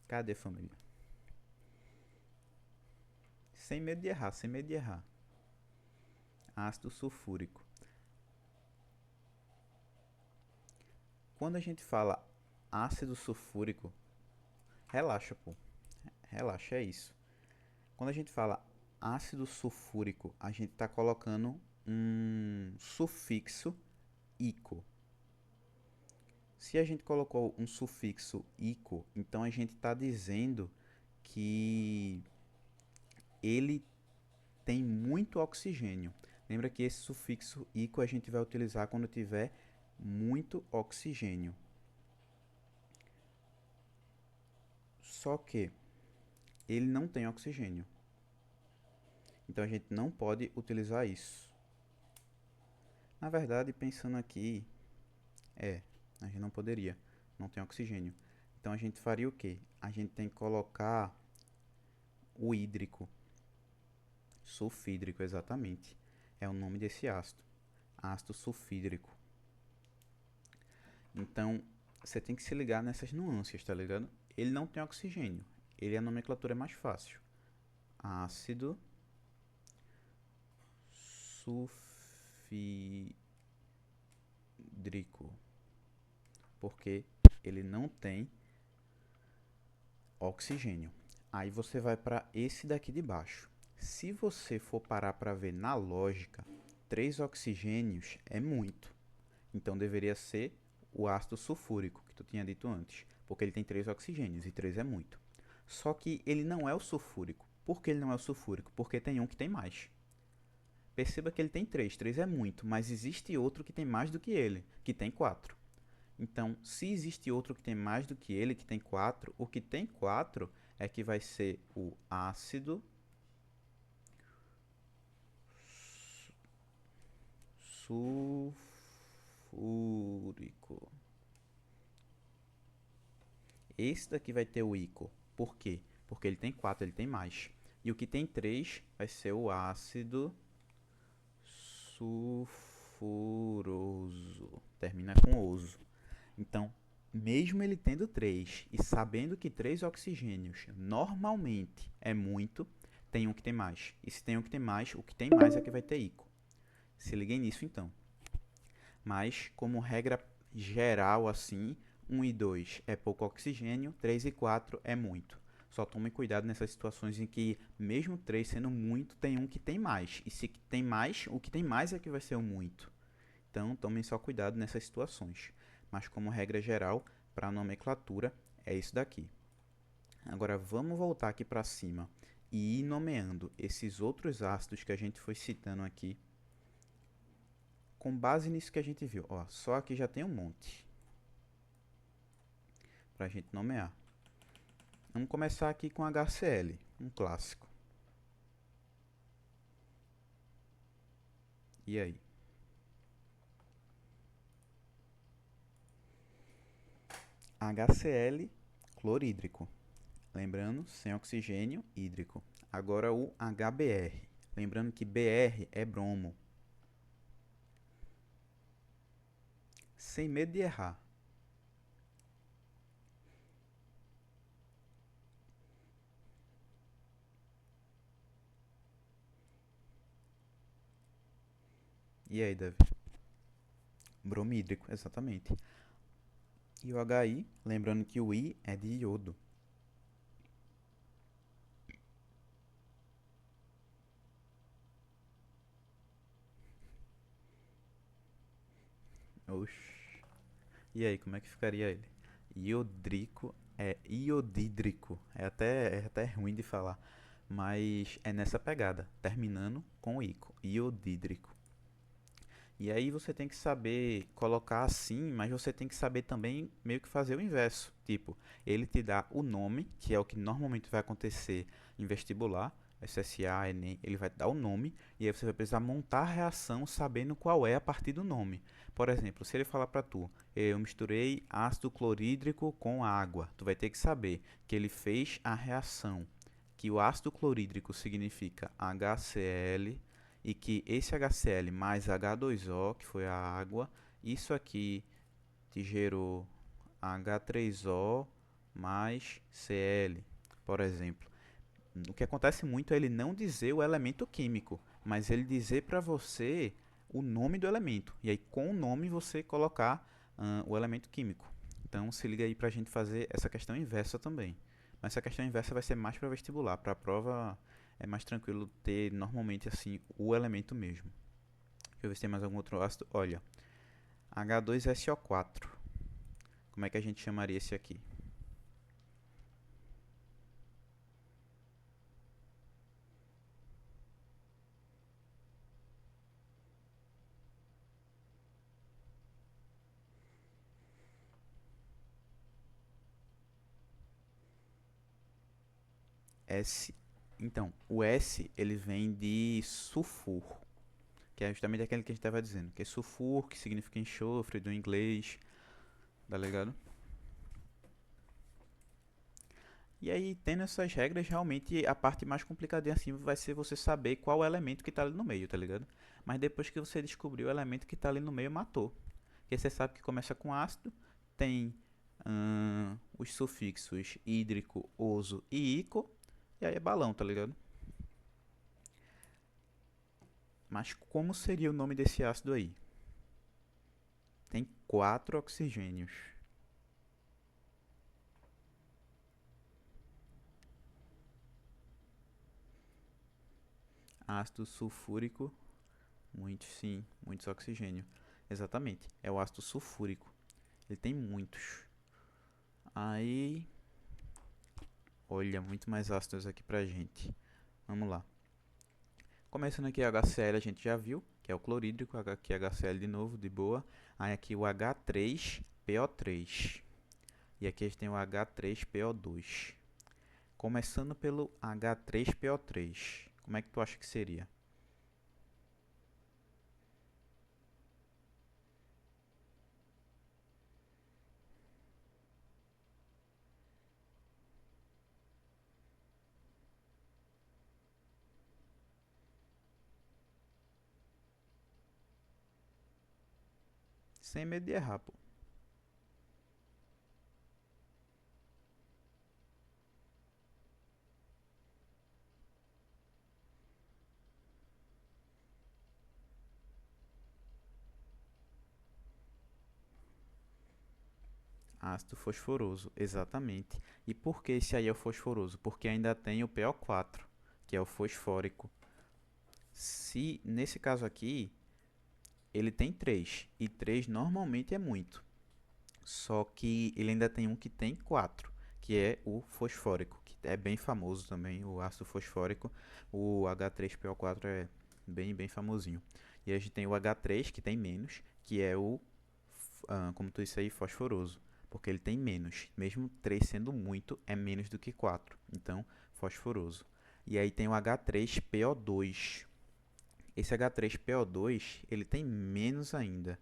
Cadê, família? Sem medo de errar, sem medo de errar. Ácido sulfúrico. Quando a gente fala ácido sulfúrico, relaxa, pô. Relaxa, é isso. Quando a gente fala ácido sulfúrico, a gente está colocando um sufixo ico. Se a gente colocou um sufixo ico, então a gente está dizendo que ele tem muito oxigênio. Lembra que esse sufixo ico a gente vai utilizar quando tiver muito oxigênio. Só que ele não tem oxigênio. Então a gente não pode utilizar isso. Na verdade, pensando aqui, a gente não poderia, não tem oxigênio. Então a gente faria o quê? A gente tem que colocar o hídrico, sulfídrico, exatamente. É o nome desse ácido, ácido sulfídrico. Então você tem que se ligar nessas nuances, tá ligado? Ele não tem oxigênio, a nomenclatura é mais fácil. ácido sulfídrico, porque ele não tem oxigênio. Aí você vai para esse daqui de baixo. Se você for parar para ver na lógica, 3 oxigênios é muito. Então deveria ser o ácido sulfúrico, que tu tinha dito antes, porque ele tem 3 oxigênios e 3 é muito. Só que ele não é o sulfúrico. Por que ele não é o sulfúrico? Porque tem um que tem mais. Perceba que ele tem 3, 3 é muito, mas existe outro que tem mais do que ele, que tem 4. Então, se existe outro que tem mais do que ele, que tem 4, o que tem 4 é que vai ser o ácido sulfúrico. Esse daqui vai ter o ícaro. Por quê? Porque ele tem 4, ele tem mais. E o que tem 3 vai ser o ácido sulfuroso. Termina com oso. Então, mesmo ele tendo 3 e sabendo que 3 oxigênios normalmente é muito, tem um que tem mais. E se tem um que tem mais, o que tem mais é que vai ter ícaro. Se liguem nisso então. Mas, como regra geral assim, 1 e 2 é pouco oxigênio, 3 e 4 é muito. Só tome cuidado nessas situações em que, mesmo 3 sendo muito, tem um que tem mais. E se tem mais, o que tem mais é que vai ser o muito. Então, tomem só cuidado nessas situações. Mas, como regra geral, para a nomenclatura, é isso daqui. Agora, vamos voltar aqui para cima e ir nomeando esses outros ácidos que a gente foi citando aqui, com base nisso que a gente viu. Ó, só aqui já tem um monte para a gente nomear. Vamos começar aqui com HCl, um clássico. E aí? HCl clorídrico. Lembrando, sem oxigênio hídrico. Agora o HBr. Lembrando que Br é bromo. Sem medo de errar. E aí, Davi? Bromídrico, exatamente. E o HI, lembrando que o I é de iodo. Oxi. E aí, como é que ficaria ele? Iodrico é iodídrico. É até ruim de falar. Mas é nessa pegada, terminando com ico, iodídrico. E aí você tem que saber colocar assim, mas você tem que saber também meio que fazer o inverso. Tipo, ele te dá o nome, que é o que normalmente vai acontecer em vestibular, SSA, Enem, ele vai te dar o nome, e aí você vai precisar montar a reação sabendo qual é a partir do nome. Por exemplo, se ele falar para tu, eu misturei ácido clorídrico com água, tu vai ter que saber que ele fez a reação, que o ácido clorídrico significa HCl, e que esse HCl mais H2O, que foi a água, isso aqui te gerou H3O mais Cl, por exemplo. O que acontece muito é ele não dizer o elemento químico, mas ele dizer para você o nome do elemento. E aí, com o nome, você colocar o elemento químico. Então, se liga aí para a gente fazer essa questão inversa também. Mas essa questão inversa vai ser mais para vestibular. Para a prova é mais tranquilo ter normalmente assim o elemento mesmo. Deixa eu ver se tem mais algum outro ácido. Olha, H2SO4. Como é que a gente chamaria esse aqui? S. Então, o S ele vem de sulfur, que é justamente aquele que a gente estava dizendo, que é sulfur, que significa enxofre do inglês, tá ligado? E aí, tendo essas regras, realmente a parte mais complicadinha assim vai ser você saber qual o elemento que está ali no meio, tá ligado? Mas depois que você descobriu o elemento que está ali no meio, matou. Porque você sabe que começa com ácido, tem os sufixos hídrico, oso e ico, e aí é balão, tá ligado? Mas como seria o nome desse ácido aí? Tem 4 oxigênios. Ácido sulfúrico, sim, muitos oxigênios. Exatamente, é o ácido sulfúrico. Ele tem muitos. Aí, olha, muito mais ácidos aqui pra gente. Vamos lá. Começando aqui HCl, a gente já viu, que é o clorídrico, aqui HCl de novo, de boa. Aí aqui o H3PO3. E aqui a gente tem o H3PO2. Começando pelo H3PO3. Como é que tu acha que seria? Sem medo de errar, pô. Ácido fosforoso, exatamente. E por que esse aí é o fosforoso? Porque ainda tem o PO4, que é o fosfórico. Se nesse caso aqui, ele tem 3, e 3 normalmente é muito. Só que ele ainda tem um que tem 4, que é o fosfórico, que é bem famoso também, o ácido fosfórico. O H3PO4 é bem famosinho. E a gente tem o H3, que tem menos, que é o, como tu disse aí, fosforoso. Porque ele tem menos. Mesmo 3 sendo muito, é menos do que 4. Então, fosforoso. E aí tem o H3PO2. Esse H3PO2, ele tem menos ainda.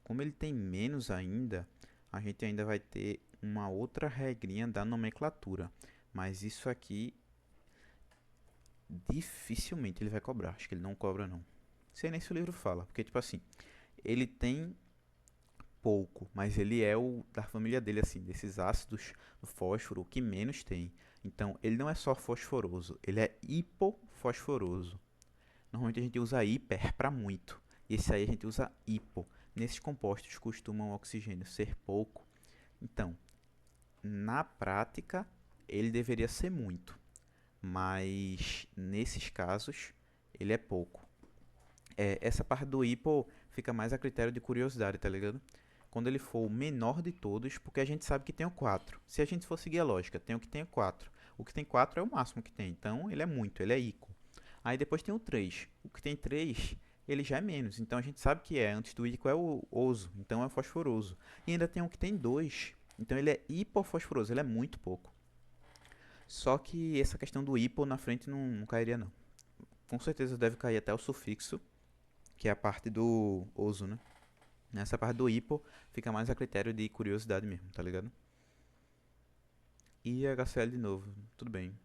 Como ele tem menos ainda, a gente ainda vai ter uma outra regrinha da nomenclatura. Mas isso aqui, dificilmente ele vai cobrar. Acho que ele não cobra, não. Sei nem se o livro fala. Porque, tipo assim, ele tem pouco, mas ele é o da família dele, assim, desses ácidos do fósforo, o que menos tem. Então, ele não é só fosforoso, ele é hipofosforoso. Normalmente a gente usa hiper para muito, e esse aí a gente usa hipo. Nesses compostos costumam o oxigênio ser pouco. Então, na prática, ele deveria ser muito, mas nesses casos, ele é pouco. Essa parte do hipo fica mais a critério de curiosidade, tá ligado? Quando ele for o menor de todos, porque a gente sabe que tem o 4. Se a gente for seguir a lógica, tem o que tem o 4. O que tem 4 é o máximo que tem, então ele é muito, ele é íco. Aí depois tem o 3. O que tem 3, ele já é menos, então a gente sabe que é, antes do íco é o oso, então é fosforoso. E ainda tem um que tem 2, então ele é hipofosforoso, ele é muito pouco. Só que essa questão do hipo na frente não cairia não. Com certeza deve cair até o sufixo, que é a parte do oso, né? Nessa parte do hipo fica mais a critério de curiosidade mesmo, tá ligado? E HCl de novo, tudo bem.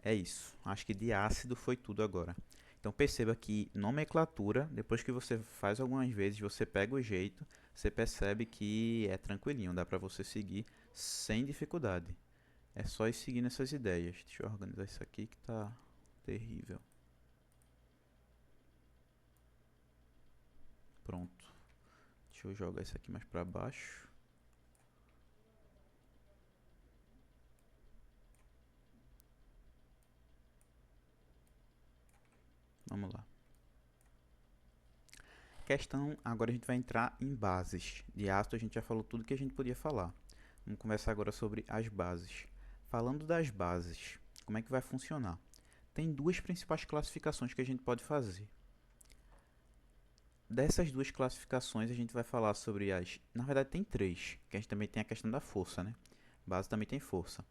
É isso. Acho que de ácido foi tudo agora. Então perceba que nomenclatura, depois que você faz algumas vezes, você pega o jeito, você percebe que é tranquilinho, dá pra você seguir sem dificuldade. É só ir seguindo essas ideias. Deixa eu organizar isso aqui que tá terrível. Pronto. Deixa eu jogar isso aqui mais pra baixo. Vamos lá. Questão, agora a gente vai entrar em bases. De ácido a gente já falou tudo que a gente podia falar. Vamos conversar agora sobre as bases. Falando das bases, como é que vai funcionar? Tem duas principais classificações que a gente pode fazer. Dessas duas classificações a gente vai falar sobre as... Na verdade tem três, que a gente também tem a questão da força, né? Base também tem força.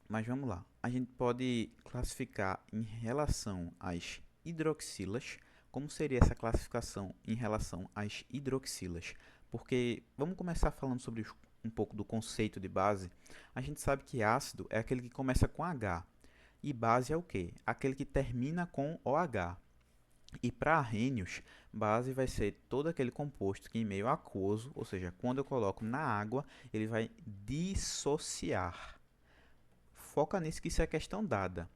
Mas vamos lá. A gente pode classificar em relação às hidroxilas. Como seria essa classificação em relação às hidroxilas? Porque vamos começar falando sobre um pouco do conceito de base. A gente sabe que ácido é aquele que começa com H. E base é o quê? Aquele que termina com OH. E para arrênios, base vai ser todo aquele composto que em meio aquoso, ou seja, quando eu coloco na água, ele vai dissociar, foca nisso que isso é questão dada.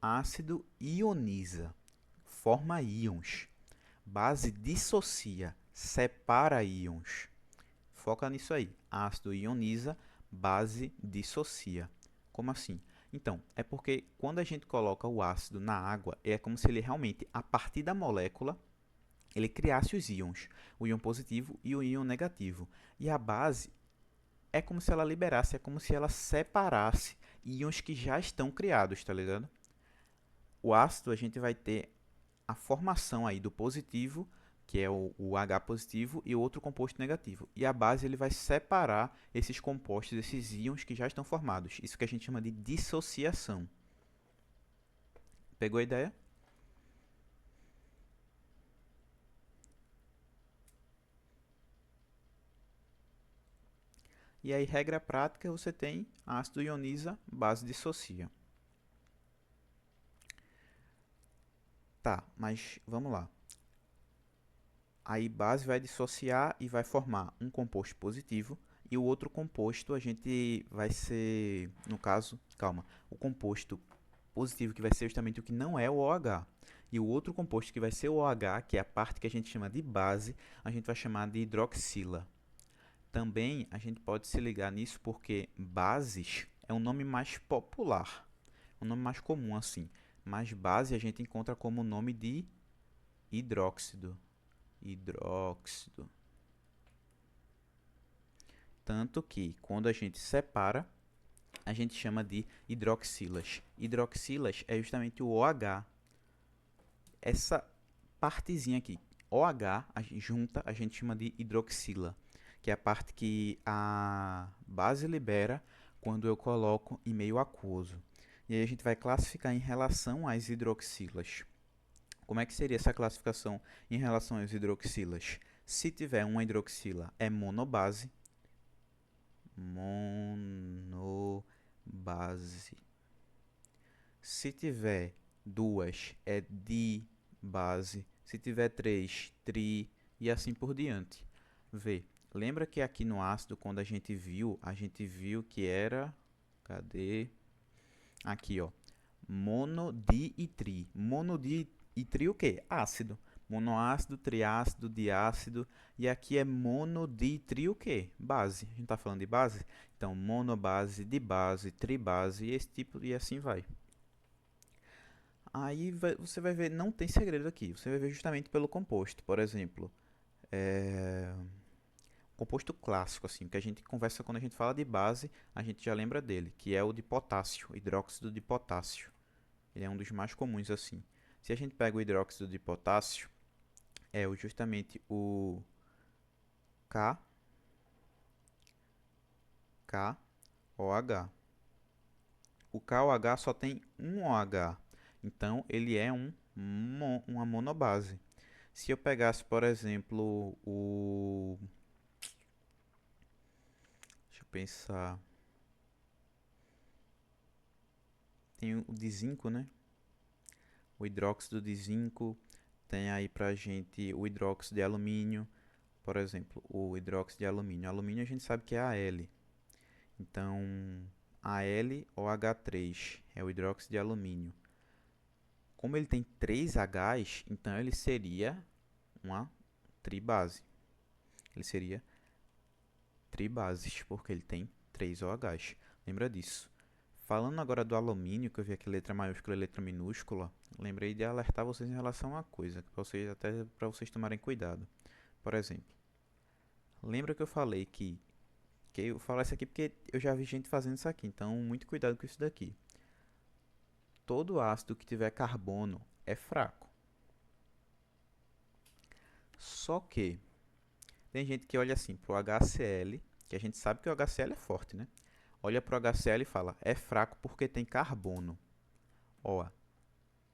Ácido ioniza, forma íons. Base dissocia, separa íons. Foca nisso aí. Ácido ioniza, base dissocia. Como assim? Então, é porque quando a gente coloca o ácido na água, é como se ele realmente, a partir da molécula, ele criasse os íons, o íon positivo e o íon negativo. E a base é como se ela liberasse, é como se ela separasse íons que já estão criados, tá ligado? O ácido, a gente vai ter a formação aí do positivo, que é o H positivo, e o outro composto negativo. E a base ele vai separar esses compostos, esses íons que já estão formados. Isso que a gente chama de dissociação. Pegou a ideia? E aí, regra prática, você tem ácido ioniza, base dissocia. Tá, mas vamos lá. Aí base vai dissociar e vai formar um composto positivo e o outro composto a gente vai ser, no caso, calma, o composto positivo que vai ser justamente o que não é o OH. E o outro composto que vai ser o OH, que é a parte que a gente chama de base, a gente vai chamar de hidroxila. Também a gente pode se ligar nisso porque bases é um nome mais popular, um nome mais comum assim. Mas base a gente encontra como nome de hidróxido. Hidróxido. Tanto que quando a gente separa, a gente chama de hidroxilas. Hidroxilas é justamente o OH. Essa partezinha aqui, OH, junta, a gente chama de hidroxila, que é a parte que a base libera quando eu coloco em meio aquoso. E aí a gente vai classificar em relação às hidroxilas. Como é que seria essa classificação em relação às hidroxilas? Se tiver uma hidroxila, é monobase. Monobase. Se tiver duas, é dibase. Se tiver três, tri, e assim por diante. Vê, lembra que aqui no ácido, quando a gente viu que era... Cadê? Aqui, ó. Mono, di e tri. Mono, di e tri o quê? Ácido. Monoácido, triácido, diácido. E aqui é mono, di, tri o quê? Base. A gente está falando de base? Então, monobase, dibase, tribase e esse tipo e assim vai. Aí você vai ver, não tem segredo aqui. Você vai ver justamente pelo composto. Por exemplo, composto clássico, assim, que a gente conversa quando a gente fala de base, a gente já lembra dele, que é o de potássio, hidróxido de potássio. Ele é um dos mais comuns, assim. Se a gente pega o hidróxido de potássio, é justamente o K, KOH. O KOH só tem um OH, então ele é uma monobase. Se eu pegasse, por exemplo, deixa eu pensar. Tem o de zinco, né? O hidróxido de zinco. Tem aí pra gente o hidróxido de alumínio. Por exemplo, o hidróxido de alumínio. Alumínio a gente sabe que é Al. Então, AlOH3 é o hidróxido de alumínio. Como ele tem 3 Hs, então ele seria uma tribase. Ele seria tribases, porque ele tem 3 OHs. Lembra disso. Falando agora do alumínio, que eu vi aqui letra maiúscula e letra minúscula, lembrei de alertar vocês em relação a uma coisa, até para vocês tomarem cuidado. Por exemplo, lembra que eu falei que eu falo isso aqui porque eu já vi gente fazendo isso aqui, então muito cuidado com isso daqui. Todo ácido que tiver carbono é fraco. Só que tem gente que olha assim pro HCl, que a gente sabe que o HCl é forte, né? Olha pro HCl e fala, é fraco porque tem carbono. Ó,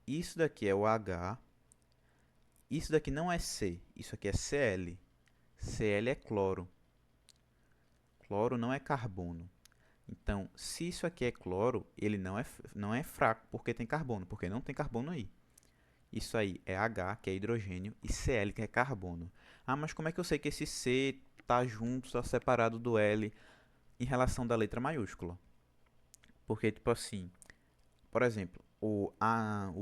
isso daqui é o H, isso daqui não é C, isso aqui é Cl. Cl é cloro. Cloro não é carbono. Então, se isso aqui é cloro, ele não é fraco porque tem carbono, porque não tem carbono aí. Isso aí é H, que é hidrogênio, e Cl, que é carbono. Ah, mas como é que eu sei que esse C está junto, está separado do L em relação da letra maiúscula? Porque, tipo assim, por exemplo, o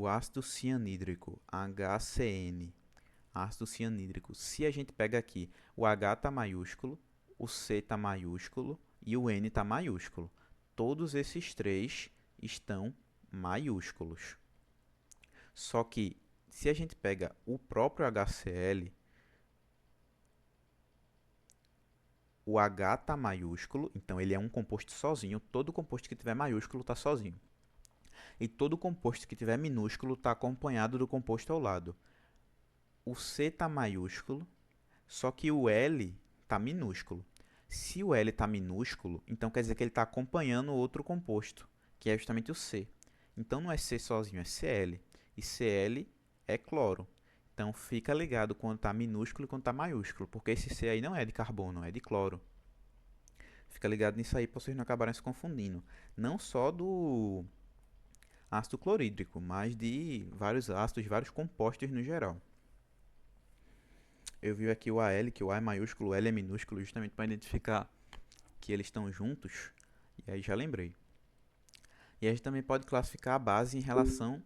ácido cianídrico, HCN, ácido cianídrico, se a gente pega aqui, o H tá maiúsculo, o C tá maiúsculo e o N tá maiúsculo. Todos esses três estão maiúsculos. Só que, se a gente pega o próprio HCl, o H tá maiúsculo, então ele é um composto sozinho. Todo composto que tiver maiúsculo está sozinho. E todo composto que tiver minúsculo está acompanhado do composto ao lado. O C está maiúsculo, só que o L está minúsculo. Se o L está minúsculo, então quer dizer que ele está acompanhando outro composto, que é justamente o C. Então não é C sozinho, é Cl. E Cl é cloro. Então fica ligado quando está minúsculo e quando está maiúsculo, porque esse C aí não é de carbono, é de cloro. Fica ligado nisso aí para vocês não acabarem se confundindo. Não só do ácido clorídrico, mas de vários ácidos, vários compostos no geral. Eu vi aqui o Al, que o A é maiúsculo, o L é minúsculo, justamente para identificar que eles estão juntos. E aí já lembrei. E a gente também pode classificar a base em relação.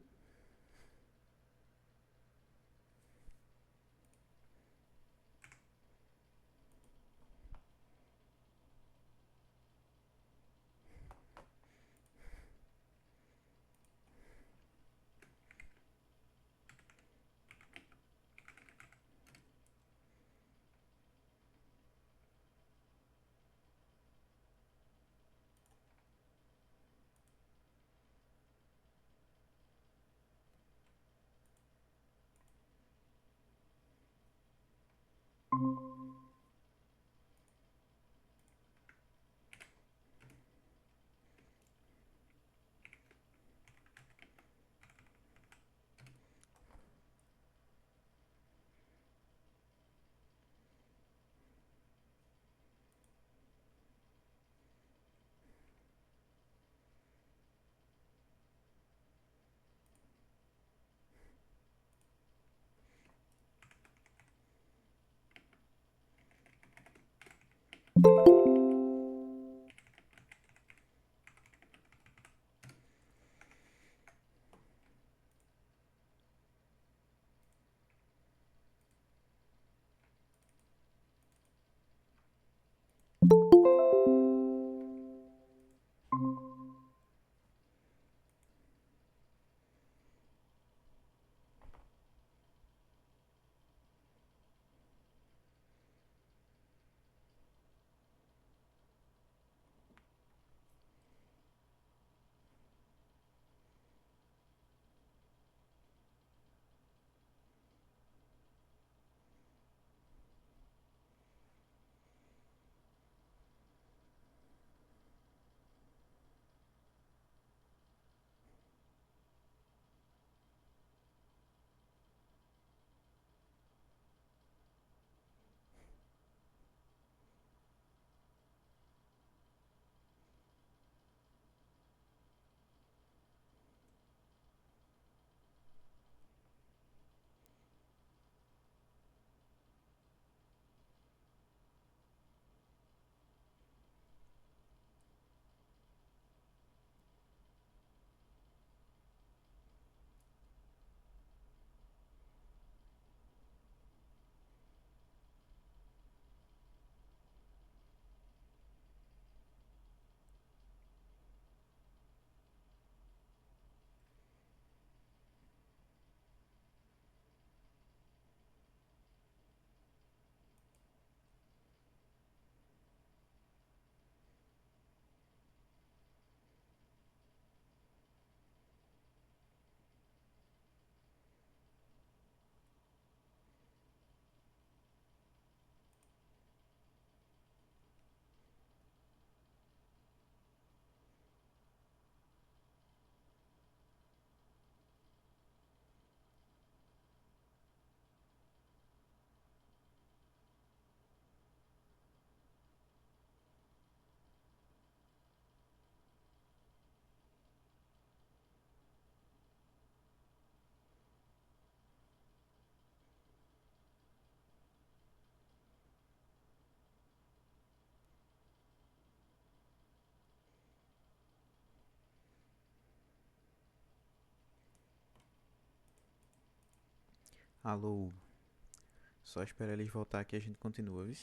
Alô, só esperar eles voltar aqui e a gente continua, viu?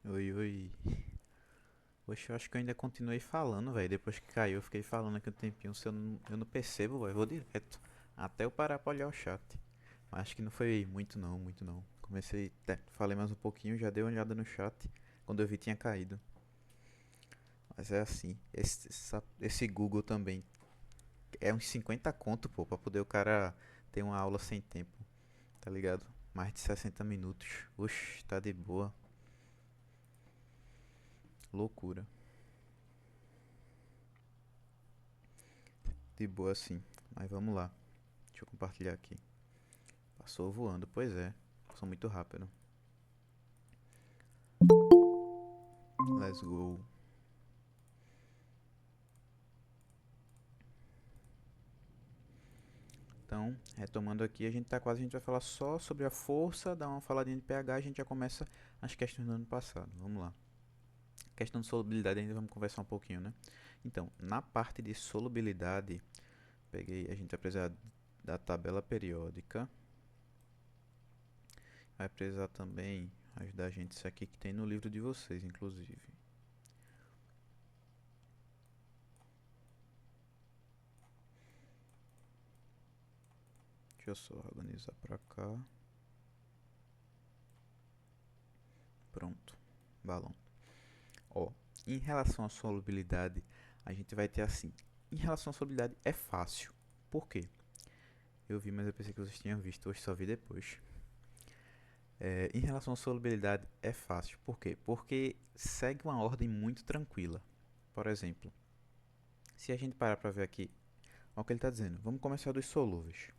Oi, oi. Oxe, eu acho que eu ainda continuei falando, velho. Depois que caiu, eu fiquei falando aqui um tempinho. Se eu não percebo, velho, eu vou direto. Até eu parar pra olhar o chat. Mas acho que não foi muito não, muito não. Comecei, falei mais um pouquinho, já dei uma olhada no chat. Quando eu vi, tinha caído. Mas é assim. Esse Google também é uns 50 conto, pô, pra poder o cara ter uma aula sem tempo. Tá ligado? Mais de 60 minutos. Oxe, tá de boa. Loucura. De boa sim. Mas vamos lá. Deixa eu compartilhar aqui. Passou voando, pois é. Passou muito rápido. Let's go. Então, retomando aqui, a gente vai falar só sobre a força, dar uma faladinha de pH, a gente já começa as questões do ano passado. Vamos lá. Questão de solubilidade ainda vamos conversar um pouquinho, né? Então, na parte de solubilidade, a gente vai precisar da tabela periódica. Vai precisar também ajudar a gente isso aqui que tem no livro de vocês, inclusive. Deixa eu só organizar pra cá. Pronto. Balão. Ó, em relação à solubilidade, a gente vai ter assim. Em relação à solubilidade, é fácil. Por quê? Eu vi, mas eu pensei que vocês tinham visto. Hoje só vi depois. Em relação à solubilidade, é fácil. Por quê? Porque segue uma ordem muito tranquila. Por exemplo, se a gente parar para ver aqui, olha o que ele está dizendo. Vamos começar dos solúveis.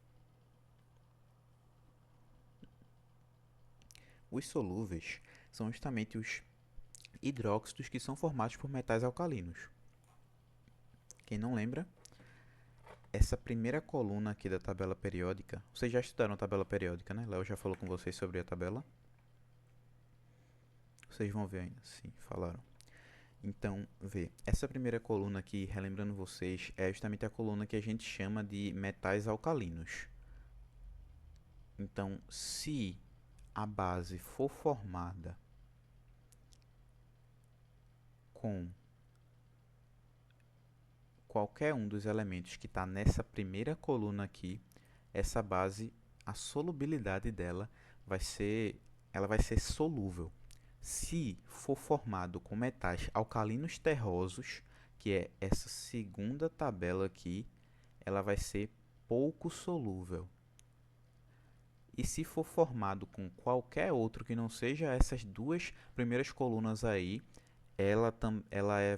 Os solúveis são justamente os hidróxidos que são formados por metais alcalinos. Quem não lembra, essa primeira coluna aqui da tabela periódica, vocês já estudaram a tabela periódica, né? Léo já falou com vocês sobre a tabela. Vocês vão ver ainda, sim, falaram. Então, vê, essa primeira coluna aqui, relembrando vocês, é justamente a coluna que a gente chama de metais alcalinos. Então, se a base for formada com qualquer um dos elementos que está nessa primeira coluna aqui, essa base, a solubilidade dela ela vai ser solúvel. Se for formado com metais alcalinos terrosos, que é essa segunda tabela aqui, ela vai ser pouco solúvel. E se for formado com qualquer outro que não seja essas duas primeiras colunas aí,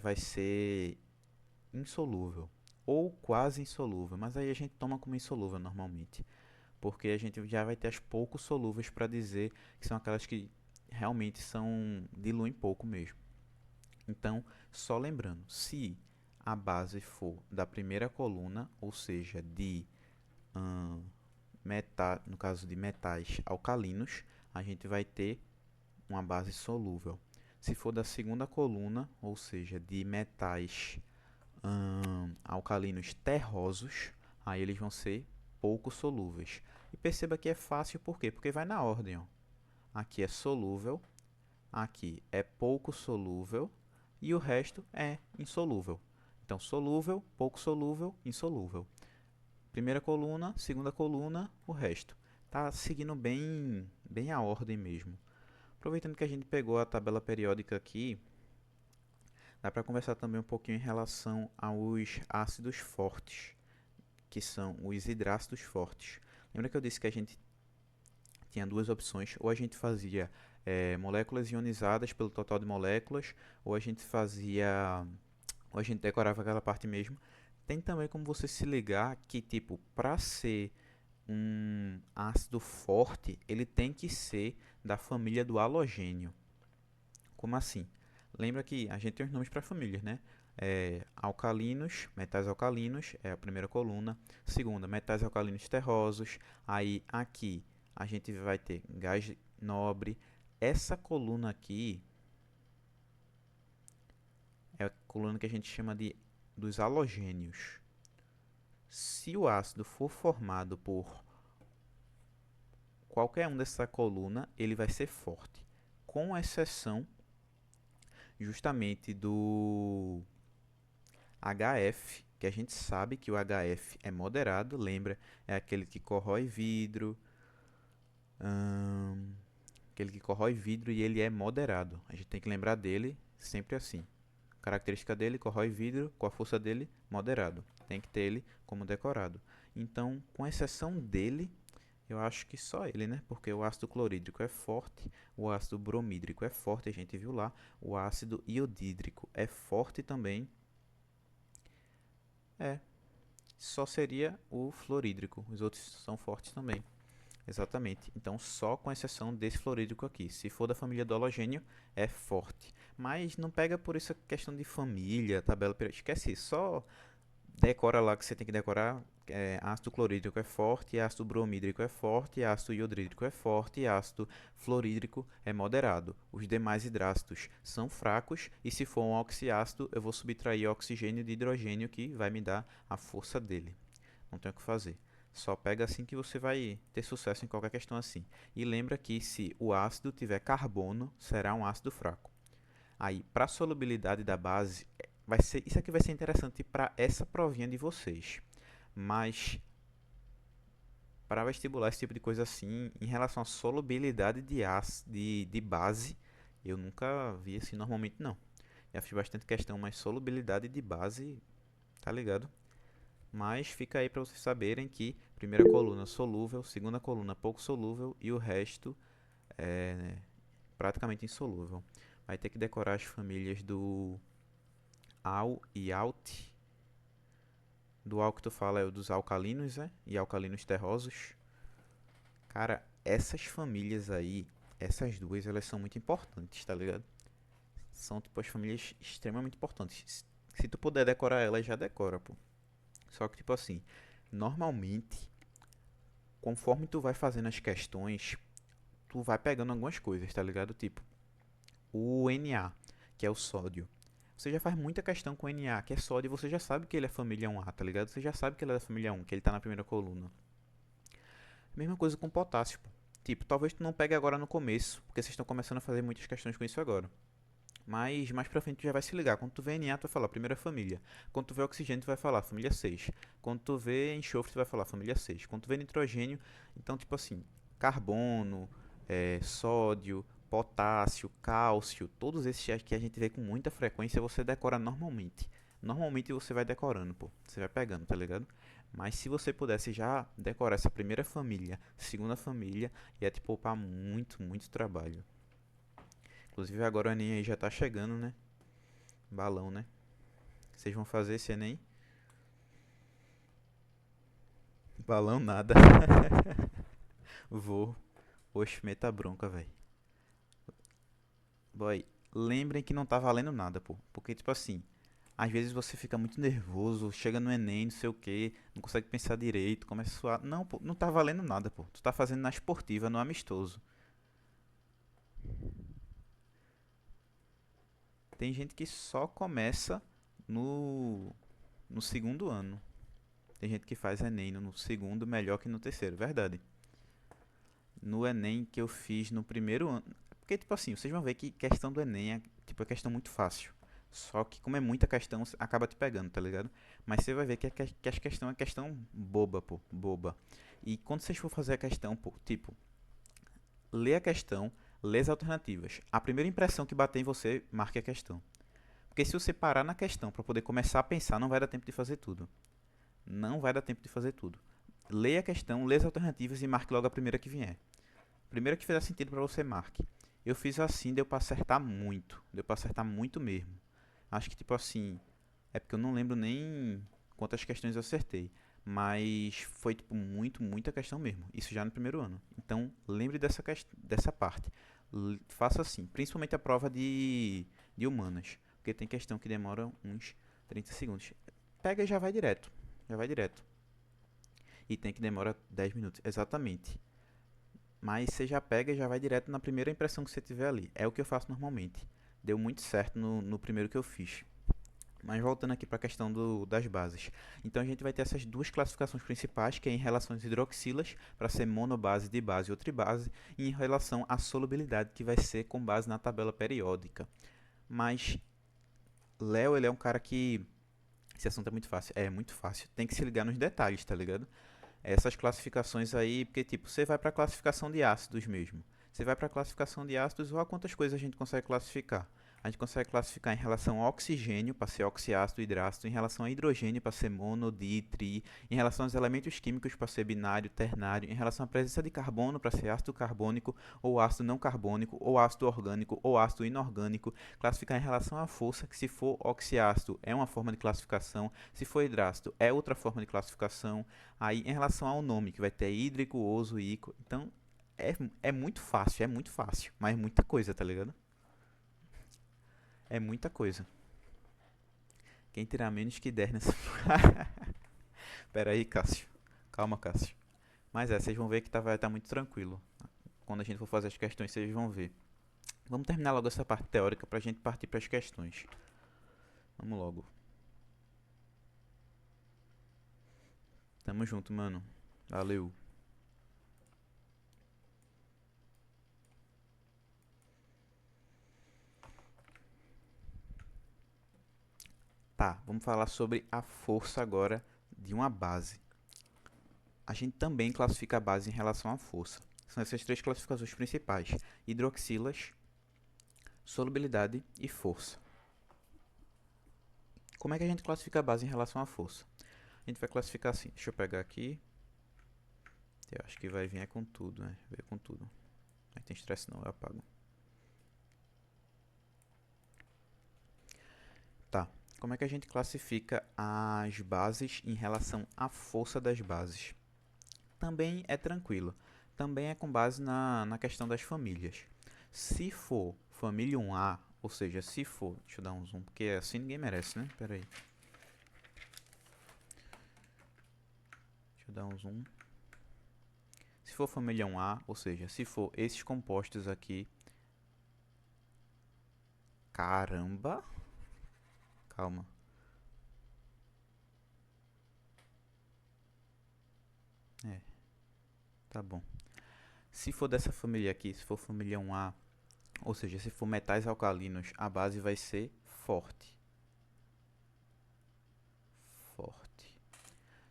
vai ser insolúvel ou quase insolúvel, mas aí a gente toma como insolúvel normalmente, porque a gente já vai ter as pouco solúveis para dizer que são aquelas que realmente diluem pouco mesmo. Então, só lembrando, se a base for da primeira coluna, ou seja, no caso de metais alcalinos, a gente vai ter uma base solúvel. Se for da segunda coluna, ou seja, de metais alcalinos terrosos, aí eles vão ser pouco solúveis. E perceba que é fácil, por quê? Porque vai na ordem. Ó. Aqui é solúvel, aqui é pouco solúvel e o resto é insolúvel. Então, solúvel, pouco solúvel, insolúvel. Primeira coluna, segunda coluna, o resto. Tá seguindo bem a ordem mesmo. Aproveitando que a gente pegou a tabela periódica aqui, Dá para conversar também um pouquinho em relação aos ácidos fortes, que são os hidrácidos fortes. Lembra que eu disse que a gente tinha duas opções, ou a gente fazia moléculas ionizadas pelo total de moléculas, ou a gente fazia, ou a gente decorava aquela parte mesmo. Tem também como você se ligar que, tipo, para ser um ácido forte, ele tem que ser da família do halogênio. Como assim? Lembra que a gente tem os nomes para famílias, né? Alcalinos, metais alcalinos, é a primeira coluna. Segunda, metais alcalinos terrosos. Aí aqui a gente vai ter gás nobre. Essa coluna aqui é a coluna que a gente chama de dos halogênios. Se o ácido for formado por qualquer um dessa coluna, ele vai ser forte, com exceção justamente do HF, que a gente sabe que o HF é moderado, lembra? É aquele que corrói vidro e ele é moderado. A gente tem que lembrar dele sempre assim. Característica dele, corrói vidro, com a força dele, moderado. Tem que ter ele como decorado. Então, com exceção dele, eu acho que só ele, né? Porque o ácido clorídrico é forte, o ácido bromídrico é forte, a gente viu lá. O ácido iodídrico é forte também. Só seria o fluorídrico. Os outros são fortes também. Exatamente. Então, só com exceção desse fluorídrico aqui. Se for da família do halogênio, é forte. Mas não pega por essa questão de família, tabela periódica. Esquece isso. Só decora lá que você tem que decorar. Ácido clorídrico é forte, ácido bromídrico é forte, ácido iodrídrico é forte, ácido fluorídrico é moderado. Os demais hidrácidos são fracos e se for um oxiácido, eu vou subtrair oxigênio de hidrogênio que vai me dar a força dele. Não tem o que fazer. Só pega assim que você vai ter sucesso em qualquer questão assim. E lembra que se o ácido tiver carbono, será um ácido fraco. Aí, para a solubilidade da base, isso aqui vai ser interessante para essa provinha de vocês. Mas para vestibular esse tipo de coisa assim, em relação à solubilidade de base, eu nunca vi assim normalmente não. Já fiz bastante questão, mas solubilidade de base, tá ligado? Mas fica aí para vocês saberem que primeira coluna solúvel, segunda coluna pouco solúvel e o resto é praticamente insolúvel. Vai ter que decorar as famílias do Al e Alt. Do Al que tu fala é o dos alcalinos, né? E alcalinos terrosos. Cara, essas famílias aí, essas duas, elas são muito importantes, tá ligado? São, tipo, as famílias extremamente importantes. Se tu puder decorar elas, já decora, pô. Só que, tipo assim, normalmente, conforme tu vai fazendo as questões, tu vai pegando algumas coisas, tá ligado? Tipo, o Na, que é o sódio. Você já faz muita questão com o Na, que é sódio, você já sabe que ele é família 1A, tá ligado? Você já sabe que ele é da família 1, que ele tá na primeira coluna. Mesma coisa com potássio, pô. Tipo, talvez tu não pegue agora no começo, porque vocês estão começando a fazer muitas questões com isso agora. Mas mais pra frente tu já vai se ligar. Quando tu vê Na, tu vai falar primeira família. Quando tu vê oxigênio, tu vai falar família 6. Quando tu vê enxofre, tu vai falar família 6. Quando tu vê nitrogênio, então tipo assim, carbono, sódio, potássio, cálcio, todos esses que a gente vê com muita frequência, você decora normalmente. Normalmente você vai decorando, pô. Você vai pegando, tá ligado? Mas se você pudesse já decorar essa primeira família, segunda família, ia te poupar muito, muito trabalho. Inclusive agora o Enem aí já tá chegando, né? Balão, né? Vocês vão fazer esse Enem? Balão nada. Vou. Oxe, meta bronca, velho. Boy, lembrem que não tá valendo nada, pô. Porque, tipo assim, às vezes você fica muito nervoso, chega no Enem, não sei o que, não consegue pensar direito, começa a suar. Não, pô, não tá valendo nada, pô. Tu tá fazendo na esportiva, no amistoso. Tem gente que só começa no, no segundo ano. Tem gente que faz Enem no segundo melhor que no terceiro, verdade. No Enem que eu fiz no primeiro ano. Porque, tipo assim, vocês vão ver que questão do Enem é, tipo, é questão muito fácil. Só que, como é muita questão, acaba te pegando, tá ligado? Mas você vai ver que as questão é questão boba, pô. Boba. E quando vocês for fazer a questão, pô, tipo, lê a questão, lê as alternativas. A primeira impressão que bater em você, marque a questão. Porque se você parar na questão para poder começar a pensar, não vai dar tempo de fazer tudo. Não vai dar tempo de fazer tudo. Leia a questão, lê as alternativas e marque logo a primeira que vier. A primeira que fizer sentido para você, marque. Eu fiz assim, deu para acertar muito. Deu para acertar muito mesmo. Acho que tipo assim, é porque eu não lembro nem quantas questões eu acertei. Mas foi tipo muita questão mesmo. Isso já no primeiro ano. Então lembre dessa parte. Faça assim, principalmente a prova de humanas. Porque tem questão que demora uns 30 segundos. Pega e já vai direto. Já vai direto. E tem que demora 10 minutos. Exatamente. Mas você já pega e já vai direto na primeira impressão que você tiver ali. É o que eu faço normalmente. Deu muito certo no primeiro que eu fiz. Mas voltando aqui para a questão das bases. Então a gente vai ter essas duas classificações principais, que é em relação às hidroxilas, para ser monobase, dibase ou tribase, e em relação à solubilidade, que vai ser com base na tabela periódica. Mas Léo, ele é um cara que... Esse assunto é muito fácil. É muito fácil. Tem que se ligar nos detalhes, tá ligado? Essas classificações aí, porque tipo, você vai para a classificação de ácidos mesmo. Você vai para a classificação de ácidos, olha quantas coisas a gente consegue classificar. A gente consegue classificar em relação ao oxigênio, para ser oxiácido, hidrácido, em relação a hidrogênio, para ser mono, di, tri, em relação aos elementos químicos, para ser binário, ternário, em relação à presença de carbono, para ser ácido carbônico, ou ácido não carbônico, ou ácido orgânico, ou ácido inorgânico. Classificar em relação à força, que se for oxiácido é uma forma de classificação, se for hidrácido é outra forma de classificação. Aí, em relação ao nome, que vai ter hídrico, oso, ico. Então, é muito fácil. Mas muita coisa, tá ligado? É muita coisa. Quem tirar menos que 10 nessa... Pera aí, Cássio. Calma, Cássio. Mas vocês vão ver que vai estar muito tranquilo. Quando a gente for fazer as questões, vocês vão ver. Vamos terminar logo essa parte teórica pra gente partir para as questões. Vamos logo. Tamo junto, mano. Valeu. Tá, vamos falar sobre a força agora de uma base. A gente também classifica a base em relação à força. São essas três classificações principais: hidroxilas, solubilidade e força. Como é que a gente classifica a base em relação à força? A gente vai classificar assim. Deixa eu pegar aqui. Eu acho que vai vir com tudo, né? Veio com tudo. Não tem estresse não, eu apago. Tá. Como é que a gente classifica as bases em relação à força das bases? Também é tranquilo. Também é com base na questão das famílias. Se for família 1A, ou seja, se for... Deixa eu dar um zoom, porque assim ninguém merece, né? Pera aí. Deixa eu dar um zoom. Se for família 1A, ou seja, se for esses compostos aqui... Caramba! Calma. É, tá bom. Se for dessa família aqui, se for família 1A, ou seja, se for metais alcalinos, a base vai ser forte. Forte.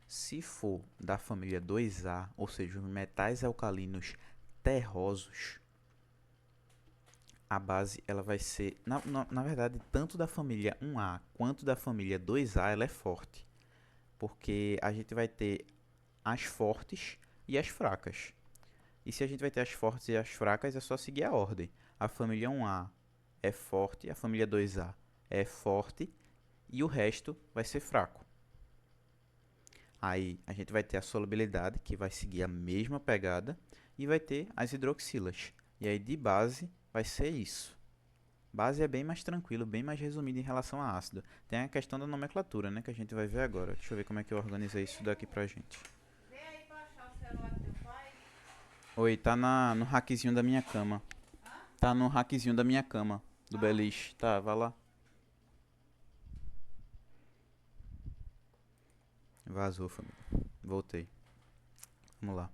Se for da família 2A, ou seja, os metais alcalinos terrosos, a base ela vai ser, na verdade, tanto da família 1A quanto da família 2A, ela é forte. Porque a gente vai ter as fortes e as fracas. E se a gente vai ter as fortes e as fracas, é só seguir a ordem. A família 1A é forte, a família 2A é forte e o resto vai ser fraco. Aí a gente vai ter a solubilidade, que vai seguir a mesma pegada, e vai ter as hidroxilas. E aí de base vai ser isso. Base é bem mais tranquilo, bem mais resumido em relação a ácido. Tem a questão da nomenclatura, né, que a gente vai ver agora. Deixa eu ver como é que eu organizei isso daqui pra gente. Vê aí pra achar o celular do teu pai. Oi, tá no hackzinho da minha cama. Hã? Tá no hackzinho da minha cama, do Ah, beliche. Tá, vai lá. Vazou, família. Voltei. Vamos lá.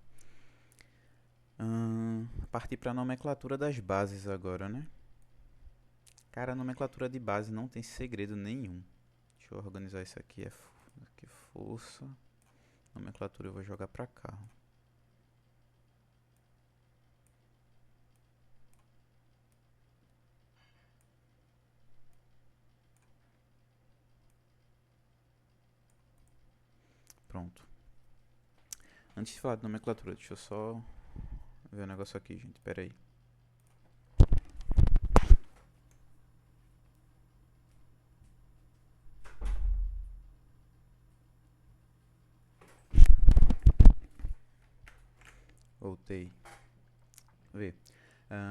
Partir para a nomenclatura das bases agora, né? Cara, a nomenclatura de base não tem segredo nenhum. Deixa eu organizar isso aqui. Aqui força. Nomenclatura eu vou jogar pra cá. Pronto. Antes de falar de nomenclatura, deixa eu só ver um negócio aqui, gente. Pera aí. Voltei. Vê.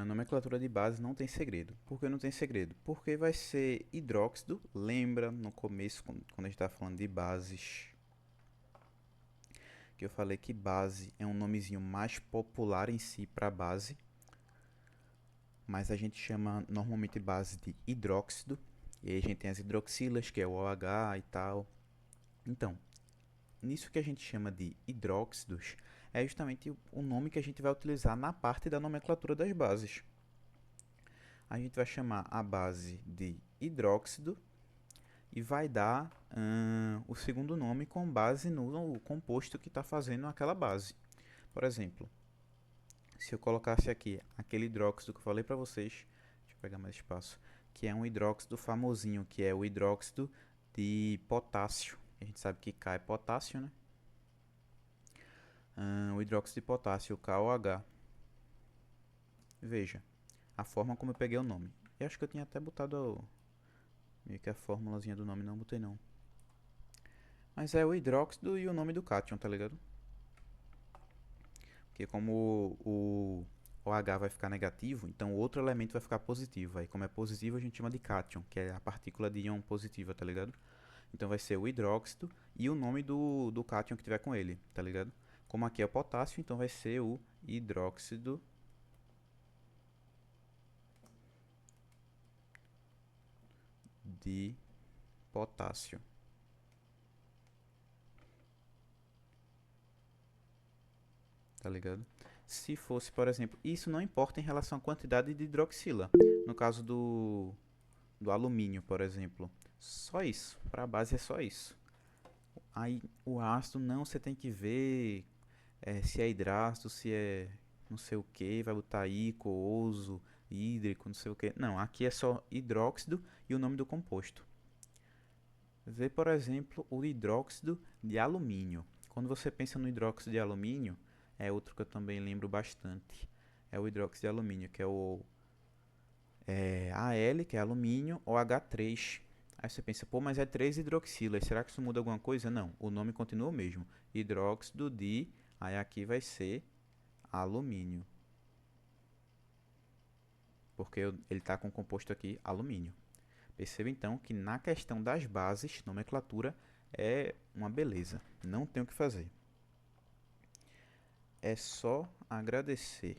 Nomenclatura de base não tem segredo. Por que não tem segredo? Porque vai ser hidróxido. Lembra no começo, quando a gente estava falando de bases, que eu falei que base é um nomezinho mais popular em si para base, mas a gente chama normalmente base de hidróxido. E aí a gente tem as hidroxilas, que é o OH e tal. Então, nisso que a gente chama de hidróxidos, é justamente o nome que a gente vai utilizar na parte da nomenclatura das bases. A gente vai chamar a base de hidróxido e vai dar o segundo nome com base no composto que está fazendo aquela base. Por exemplo, se eu colocasse aqui aquele hidróxido que eu falei para vocês, deixa eu pegar mais espaço, que é um hidróxido famosinho, que é o hidróxido de potássio. A gente sabe que K é potássio, né? O hidróxido de potássio, KOH. Veja a forma como eu peguei o nome. Eu acho que eu tinha até botado meio que a formulazinha do nome, não botei não. Mas é o hidróxido e o nome do cátion, tá ligado? Porque como o OH vai ficar negativo, então o outro elemento vai ficar positivo. Aí como é positivo a gente chama de cátion, que é a partícula de íon positiva, tá ligado? Então vai ser o hidróxido e o nome do cátion que tiver com ele, tá ligado? Como aqui é o potássio, então vai ser o hidróxido de potássio. Tá ligado? Se fosse, por exemplo, isso não importa em relação à quantidade de hidroxila. No caso do alumínio, por exemplo. Só isso. Para a base é só isso. Aí o ácido não, você tem que ver se é hidrácido, se é não sei o que, vai botar ico, hídrico, não sei o que. Não, aqui é só hidróxido e o nome do composto. Vê, por exemplo, o hidróxido de alumínio. Quando você pensa no hidróxido de alumínio, é outro que eu também lembro bastante. É o hidróxido de alumínio, que é o Al, que é alumínio, ou H3. Aí você pensa, pô, mas é 3 hidroxilas, será que isso muda alguma coisa? Não, o nome continua o mesmo. Hidróxido de, aí aqui vai ser alumínio. Porque ele está com o composto aqui alumínio. Perceba então que na questão das bases, nomenclatura é uma beleza. Não tem o que fazer. É só agradecer.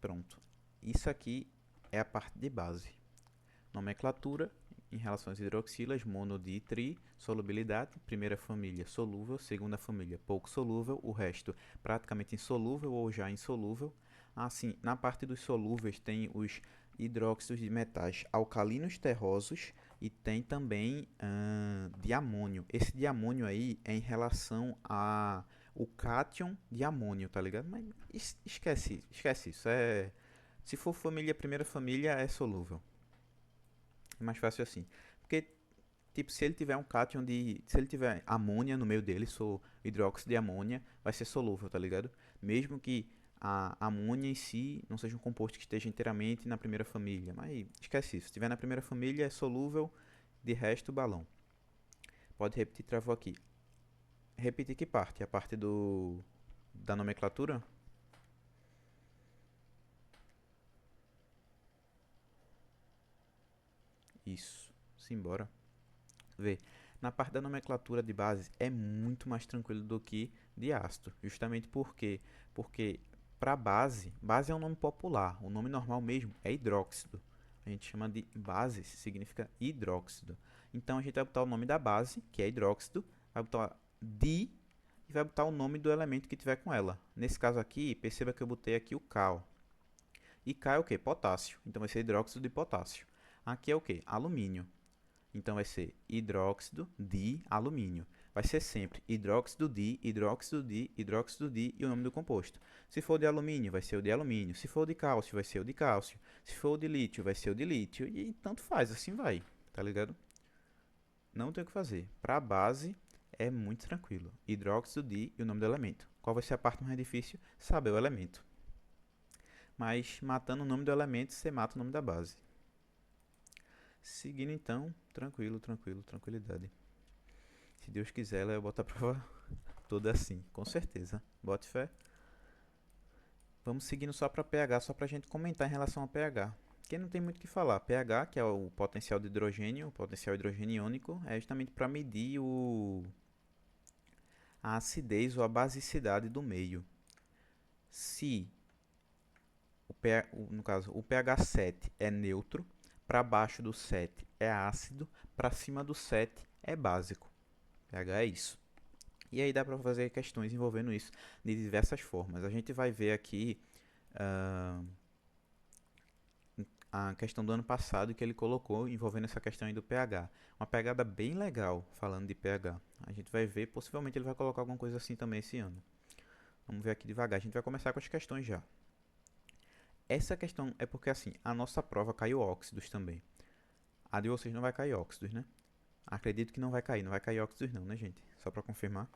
Pronto. Isso aqui é a parte de base. Nomenclatura em relação às hidroxilas, mono, di, tri, solubilidade, primeira família solúvel, segunda família pouco solúvel, o resto praticamente insolúvel ou já insolúvel. Assim, na parte dos solúveis tem os hidróxidos de metais alcalinos terrosos e tem também de amônio. Esse de amônio aí é em relação a o cátion de amônio, tá ligado? Mas esquece isso. Se for família, primeira família é solúvel. É mais fácil assim. Porque, tipo, se ele tiver um cátion de. Se ele tiver amônia no meio dele, sou hidróxido de amônia, vai ser solúvel, tá ligado? Mesmo que a amônia em si não seja um composto que esteja inteiramente na primeira família. Mas esquece isso. Se tiver na primeira família, é solúvel, de resto, balão. Pode repetir, travou aqui. Repetir que parte? A parte da nomenclatura? Isso. Simbora. Vê, na parte da nomenclatura de bases é muito mais tranquilo do que de ácido. Justamente porque para base é um nome popular. O nome normal mesmo é hidróxido. A gente chama de base, significa hidróxido. Então a gente vai botar o nome da base, que é hidróxido, vai botar di e vai botar o nome do elemento que tiver com ela. Nesse caso aqui, perceba que eu botei aqui o K. Ó. E K é o que? Potássio. Então vai ser hidróxido de potássio. Aqui é o que? Alumínio. Então vai ser hidróxido de alumínio. Vai ser sempre hidróxido de, hidróxido de, hidróxido de e o nome do composto. Se for de alumínio, vai ser o de alumínio. Se for de cálcio, vai ser o de cálcio. Se for o de lítio, vai ser o de lítio. E tanto faz, assim vai. Tá ligado? Não tem o que fazer. Para a base É muito tranquilo. Hidróxido de e o nome do elemento. Qual vai ser a parte mais difícil? Saber o elemento. Mas matando o nome do elemento, você mata o nome da base. Seguindo então, tranquilo, tranquilo, tranquilidade. Se Deus quiser, ela bota a prova toda assim, com certeza. Bote fé. Vamos seguindo só para pH, só para a gente comentar em relação a pH. Que não tem muito o que falar. pH, que é o potencial de hidrogênio, o potencial hidrogênio iônico, é justamente para medir a acidez ou a basicidade do meio. Se no caso, o pH 7 é neutro, para baixo do 7 é ácido, para cima do 7 é básico. pH é isso. E aí dá para fazer questões envolvendo isso de diversas formas. A gente vai ver aqui a questão do ano passado que ele colocou envolvendo essa questão aí do pH. Uma pegada bem legal falando de pH. A gente vai ver, possivelmente ele vai colocar alguma coisa assim também esse ano. Vamos ver aqui devagar. A gente vai começar com as questões já. Essa questão é porque assim, a nossa prova caiu óxidos também. A de vocês não vai cair óxidos, né? Acredito que não vai cair. Não vai cair óxidos não, né, gente? Só para confirmar.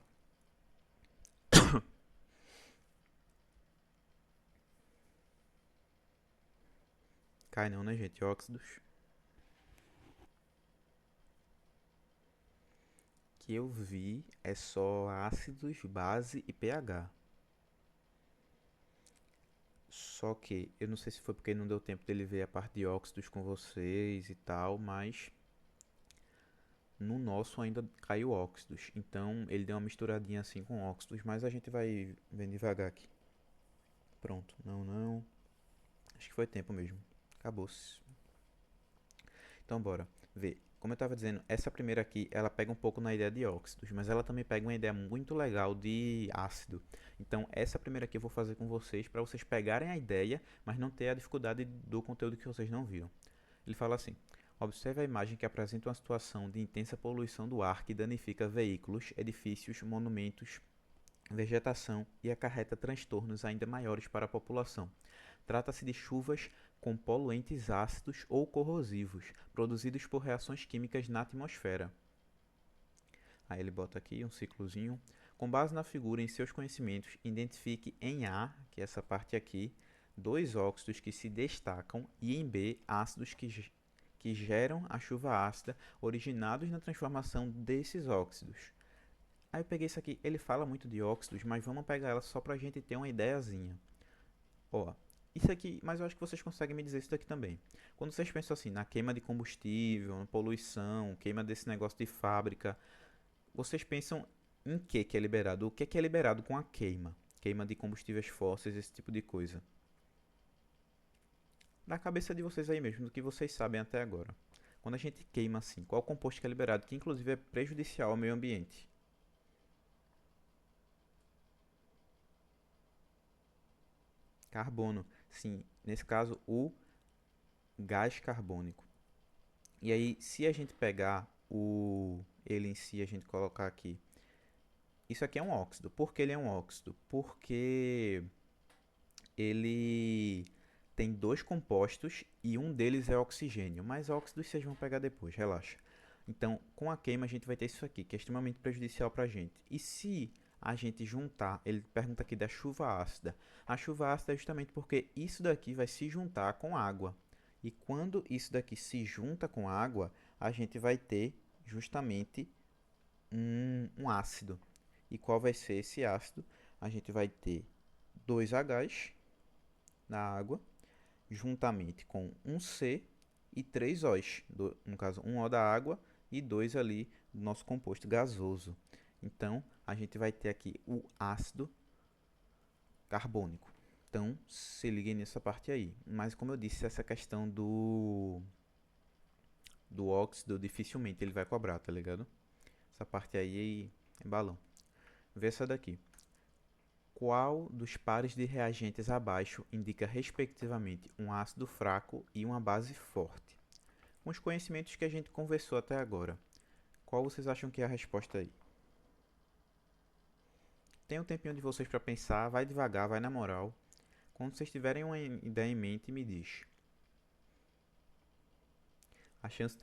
Cai não, né, gente? Óxidos. Que eu vi é só ácidos, base e pH. Só que eu não sei se foi porque não deu tempo dele ver a parte de óxidos com vocês e tal, mas no nosso ainda caiu óxidos. Então ele deu uma misturadinha assim com óxidos, mas a gente vai vendo devagar aqui. Pronto, não, não. Acho que foi tempo mesmo. Acabou-se. Então bora ver. Como eu estava dizendo, essa primeira aqui, ela pega um pouco na ideia de óxidos, mas ela também pega uma ideia muito legal de ácido. Então, essa primeira aqui eu vou fazer com vocês para vocês pegarem a ideia, mas não ter a dificuldade do conteúdo que vocês não viram. Ele fala assim: observe a imagem que apresenta uma situação de intensa poluição do ar que danifica veículos, edifícios, monumentos, vegetação e acarreta transtornos ainda maiores para a população. Trata-se de chuvas com poluentes ácidos ou corrosivos, produzidos por reações químicas na atmosfera. Aí ele bota aqui um ciclozinho. Com base na figura e em seus conhecimentos, identifique em A, que é essa parte aqui, dois óxidos que se destacam e em B, ácidos que geram a chuva ácida originados na transformação desses óxidos. Aí eu peguei isso aqui, ele fala muito de óxidos, mas vamos pegar ela só para a gente ter uma ideiazinha. Ó, isso aqui, mas eu acho que vocês conseguem me dizer isso daqui também. Quando vocês pensam assim, na queima de combustível, na poluição, queima desse negócio de fábrica, vocês pensam em que é liberado? O que é liberado com a queima? Queima de combustíveis fósseis, esse tipo de coisa. Na cabeça de vocês aí mesmo, do que vocês sabem até agora. Quando a gente queima assim, qual composto que é liberado, que inclusive é prejudicial ao meio ambiente? Carbono. Sim, nesse caso, o gás carbônico. E aí, se a gente pegar ele em si, a gente colocar aqui, isso aqui é um óxido. Por que ele é um óxido? Porque ele tem dois compostos e um deles é oxigênio. Mas óxidos vocês vão pegar depois, relaxa. Então, com a queima, a gente vai ter isso aqui, que é extremamente prejudicial para a gente. E se a gente juntar, ele pergunta aqui da chuva ácida. A chuva ácida é justamente porque isso daqui vai se juntar com água. E quando isso daqui se junta com água, a gente vai ter justamente um ácido. E qual vai ser esse ácido? A gente vai ter dois H's na água, juntamente com um C e três O's. No caso, um O da água e dois ali do nosso composto gasoso. Então, a gente vai ter aqui o ácido carbônico. Então, se liguem nessa parte aí. Mas, como eu disse, essa questão do óxido, dificilmente ele vai cobrar, tá ligado? Essa parte aí é balão. Vê essa daqui. Qual dos pares de reagentes abaixo indica respectivamente um ácido fraco e uma base forte? Com os conhecimentos que a gente conversou até agora, qual vocês acham que é a resposta aí? Tem um tempinho de vocês para pensar, vai devagar, vai na moral. Quando vocês tiverem uma ideia em mente, me diz. A chance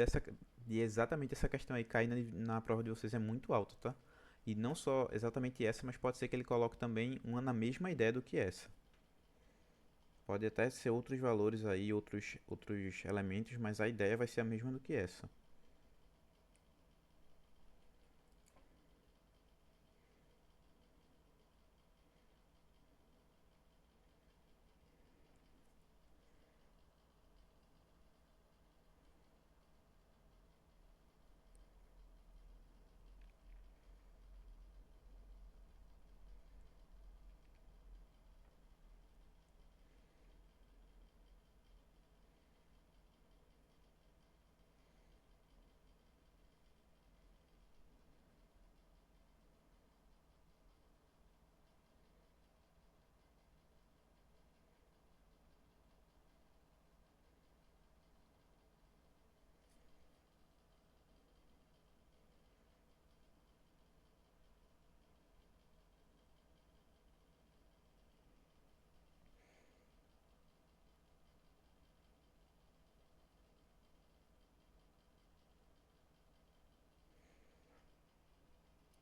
de exatamente essa questão aí cair na prova de vocês é muito alta, tá? E não só exatamente essa, mas pode ser que ele coloque também uma na mesma ideia do que essa. Pode até ser outros valores aí, outros elementos, mas a ideia vai ser a mesma do que essa.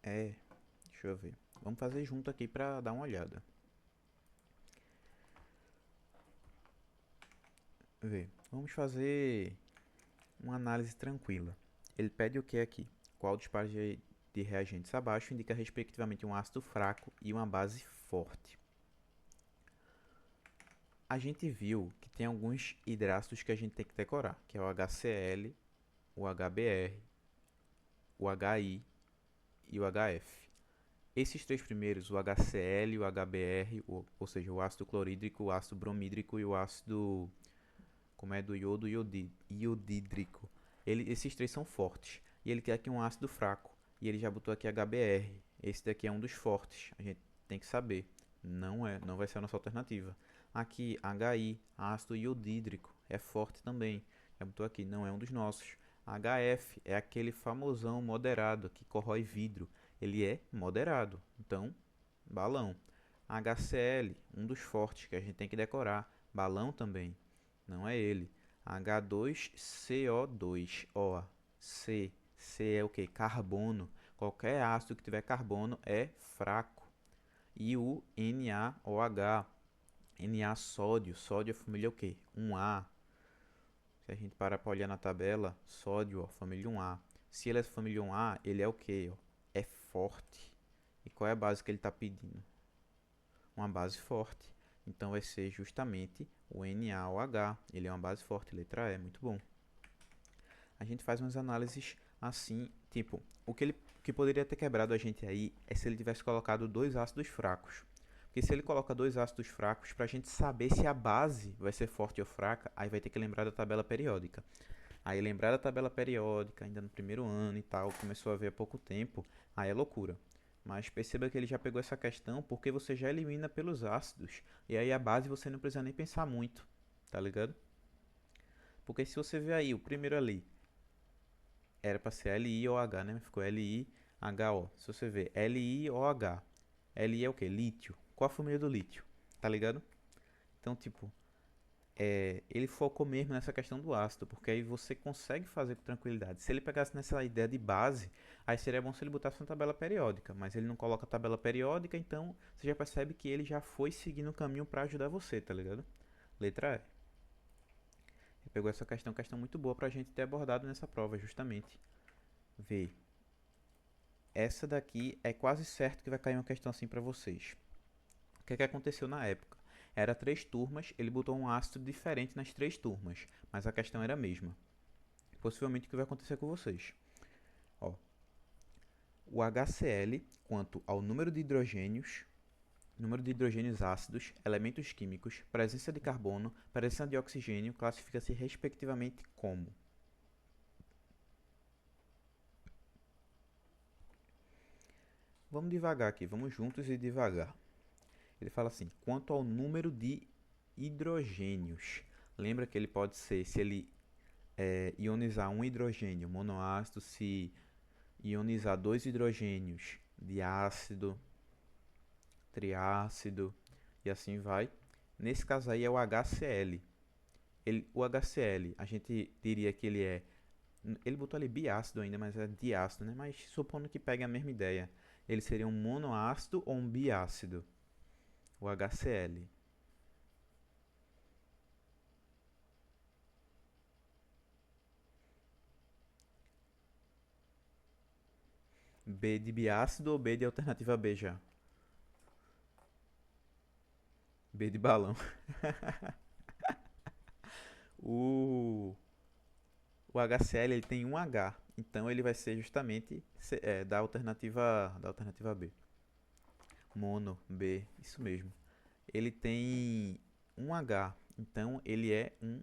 É, deixa eu ver. Vamos fazer junto aqui para dar uma olhada. Vê, vamos fazer uma análise tranquila. Ele pede o que aqui? Qual dos pares de reagentes abaixo indica respectivamente um ácido fraco e uma base forte? A gente viu que tem alguns hidrácidos que a gente tem que decorar, que é o HCl, o HBr, o HI e o HF. Esses três primeiros, o HCl, o HBr, ou seja, o ácido clorídrico, o ácido bromídrico e o ácido, como é do iodo, iodídrico. Esses três são fortes. E ele quer aqui um ácido fraco. E ele já botou aqui HBr. Esse daqui é um dos fortes. A gente tem que saber. Não vai ser a nossa alternativa. Aqui, HI, ácido iodídrico, é forte também. Já botou aqui, não é um dos nossos. HF é aquele famosão moderado que corrói vidro. Ele é moderado. Então, balão. HCl, um dos fortes que a gente tem que decorar. Balão também. Não é ele. H2CO2. Ó, C. C é o que? Carbono. Qualquer ácido que tiver carbono é fraco. E o NaOH. Na sódio. Sódio é família o que? 1A. Se a gente parar para olhar na tabela, sódio, ó, família 1A. Se ele é família 1A, ele é o que? É forte. E qual é a base que ele está pedindo? Uma base forte. Então vai ser justamente o NaOH. Ele é uma base forte, letra E, muito bom. A gente faz umas análises assim, tipo, o que poderia ter quebrado a gente aí é se ele tivesse colocado dois ácidos fracos. Porque se ele coloca dois ácidos fracos, para a gente saber se a base vai ser forte ou fraca, aí vai ter que lembrar da tabela periódica. Aí lembrar da tabela periódica, ainda no primeiro ano e tal, começou a ver há pouco tempo, aí é loucura. Mas perceba que ele já pegou essa questão porque você já elimina pelos ácidos. E aí a base você não precisa nem pensar muito, tá ligado? Porque se você ver aí, o primeiro ali, era para ser LiOH, né? Ficou LiHO. Se você ver LiOH, Li é o que? Lítio. Qual a família do lítio? Tá ligado? Então, tipo, ele focou mesmo nessa questão do ácido, porque aí você consegue fazer com tranquilidade. Se ele pegasse nessa ideia de base, aí seria bom se ele botasse uma tabela periódica, mas ele não coloca tabela periódica, então você já percebe que ele já foi seguindo o caminho para ajudar você, tá ligado? Letra E. Ele pegou essa questão muito boa pra gente ter abordado nessa prova, justamente. Vê. Essa daqui é quase certo que vai cair uma questão assim para vocês. O que é que aconteceu na época? Era três turmas, ele botou um ácido diferente nas três turmas, mas a questão era a mesma. Possivelmente o que vai acontecer com vocês. Ó, o HCl, quanto ao número de hidrogênios ácidos, elementos químicos, presença de carbono, presença de oxigênio, classifica-se respectivamente como. Vamos devagar aqui, vamos juntos e devagar. Ele fala assim, quanto ao número de hidrogênios. Lembra que ele pode ser, se ele ionizar um hidrogênio monoácido, se ionizar dois hidrogênios diácido, triácido e assim vai. Nesse caso aí é o HCl. O HCl, a gente diria que ele botou ali biácido ainda, mas é diácido, né? Mas supondo que pegue a mesma ideia. Ele seria um monoácido ou um biácido? O HCl. B de biácido ou B de alternativa B já? B de balão. O, o HCl ele tem um H, então ele vai ser justamente da alternativa B. Mono, B, isso mesmo. Ele tem um H, então ele é um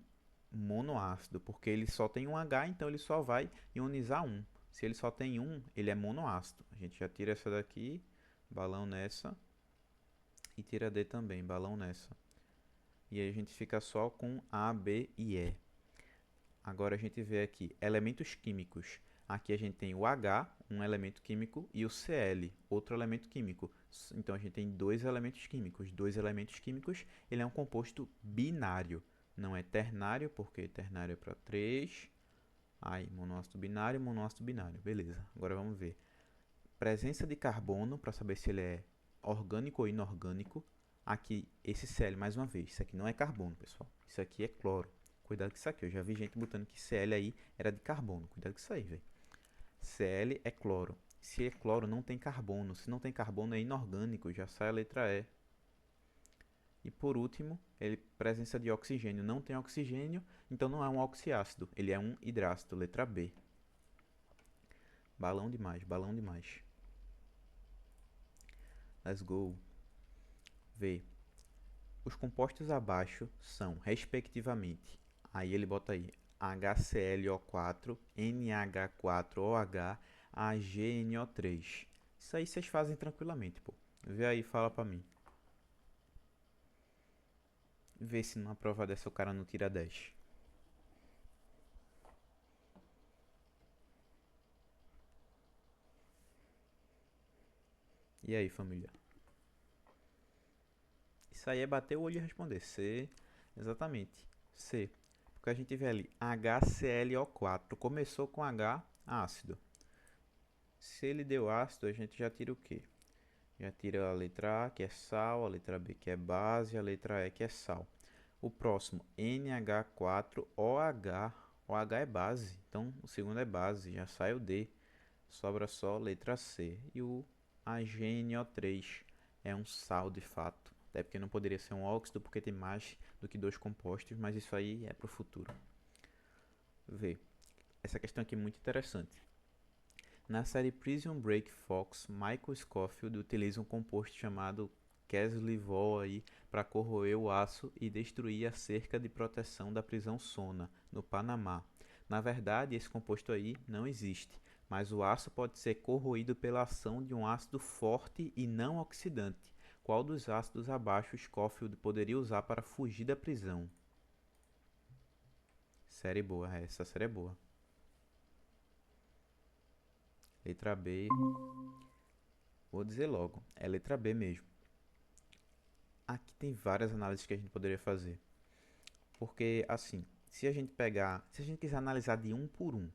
monoácido, porque ele só tem um H, então ele só vai ionizar um. Se ele só tem um, ele é monoácido. A gente já tira essa daqui, balão nessa, e tira D também, balão nessa. E aí a gente fica só com A, B e E. Agora a gente vê aqui elementos químicos. Aqui a gente tem o H, um elemento químico, e o Cl, outro elemento químico. Então a gente tem dois elementos químicos. Dois elementos químicos, ele é um composto binário. Não é ternário, porque ternário é para 3. Aí, monoácido binário. Beleza, agora vamos ver. Presença de carbono, para saber se ele é orgânico ou inorgânico. Aqui, esse Cl, mais uma vez, isso aqui não é carbono, pessoal. Isso aqui é cloro. Cuidado com isso aqui. Eu já vi gente botando que Cl aí era de carbono. Cuidado com isso aí, velho. Cl é cloro. Se é cloro, não tem carbono. Se não tem carbono, é inorgânico. Já sai a letra E. E por último, ele presença de oxigênio. Não tem oxigênio, então não é um oxiácido. Ele é um hidrácido. Letra B. Balão demais, balão demais. Let's go. V. Os compostos abaixo são, respectivamente, aí ele bota aí, HClO4, NH4OH, AgNO3. Isso aí vocês fazem tranquilamente, pô. Vê aí, fala pra mim. Vê se numa prova dessa o cara não tira 10. E aí, família? Isso aí é bater o olho e responder. C, exatamente. C. Porque a gente vê ali HClO4. Começou com H, ácido. Se ele deu ácido, a gente já tira o quê? Já tira a letra A, que é sal, a letra B, que é base, a letra E, que é sal. O próximo, NH4OH. OH é base, então o segundo é base, já sai o D. Sobra só a letra C. E o AgNO3 é um sal de fato. Até porque não poderia ser um óxido, porque tem mais do que dois compostos, mas isso aí é para o futuro. Vê. Essa questão aqui é muito interessante. Na série Prison Break Fox, Michael Scofield utiliza um composto chamado Caslivol aí para corroer o aço e destruir a cerca de proteção da prisão Sona, no Panamá. Na verdade, esse composto aí não existe, mas o aço pode ser corroído pela ação de um ácido forte e não oxidante. Qual dos ácidos abaixo Scofield poderia usar para fugir da prisão? Série boa, essa série é boa. Letra B. Vou dizer logo, é letra B mesmo. Aqui tem várias análises que a gente poderia fazer. Porque, assim, se a gente quiser analisar de um por um,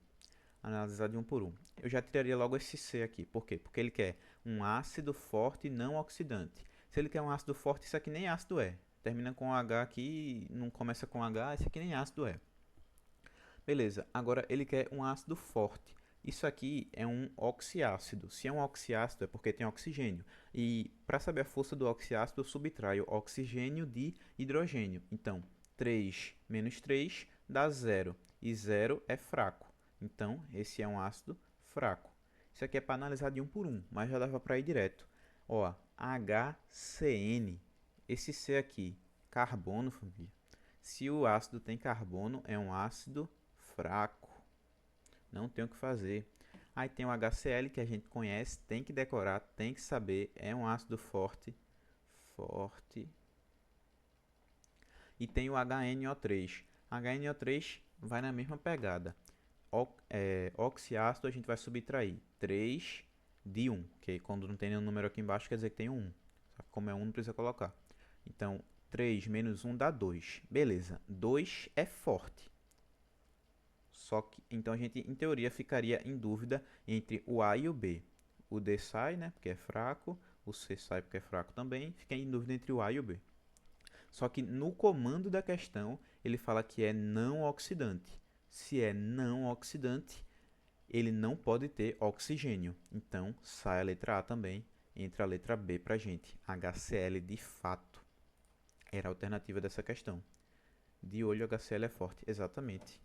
eu já tiraria logo esse C aqui. Por quê? Porque ele quer um ácido forte não oxidante. Se ele quer um ácido forte, isso aqui nem ácido é. Termina com H aqui, não começa com H, isso aqui nem ácido é. Beleza, agora ele quer um ácido forte. Isso aqui é um oxiácido. Se é um oxiácido é porque tem oxigênio. E para saber a força do oxiácido, eu subtraio oxigênio de hidrogênio. Então, 3 menos 3 dá 0. E 0 é fraco. Então, esse é um ácido fraco. Isso aqui é para analisar de um por um, mas já dava para ir direto. Ó, HCN. Esse C aqui, carbono, família. Se o ácido tem carbono, é um ácido fraco. Não tem o que fazer. Aí tem o HCl que a gente conhece, tem que decorar, tem que saber. É um ácido forte. Forte. E tem o HNO3. HNO3 vai na mesma pegada. Oxiácido a gente vai subtrair 3 de 1. Que quando não tem nenhum número aqui embaixo quer dizer que tem um 1. Só que como é 1 não precisa colocar. Então 3 menos 1 dá 2. Beleza, 2 é forte. Só que, então a gente, em teoria, ficaria em dúvida entre o A e o B. o D sai, né, porque é fraco, o C sai porque é fraco também, fiquei em dúvida entre o A e o B. Só que no comando da questão, ele fala que é não oxidante. Se é não oxidante, ele não pode ter oxigênio. Então, sai a letra A também, entra a letra B para a gente. HCl de fato era a alternativa dessa questão. De olho, HCl é forte. Exatamente.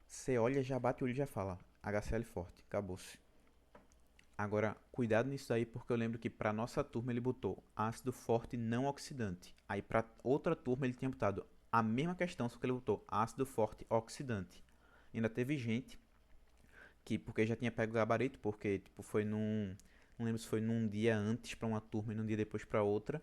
Você olha, já bate o olho e já fala. HCl forte. Acabou-se. Agora, cuidado nisso daí, porque eu lembro que para nossa turma ele botou ácido forte não oxidante. Aí para outra turma ele tinha botado a mesma questão, só que ele botou ácido forte oxidante. Ainda teve gente que, porque já tinha pego o gabarito, porque tipo, foi num. Não lembro se foi num dia antes para uma turma e num dia depois para outra.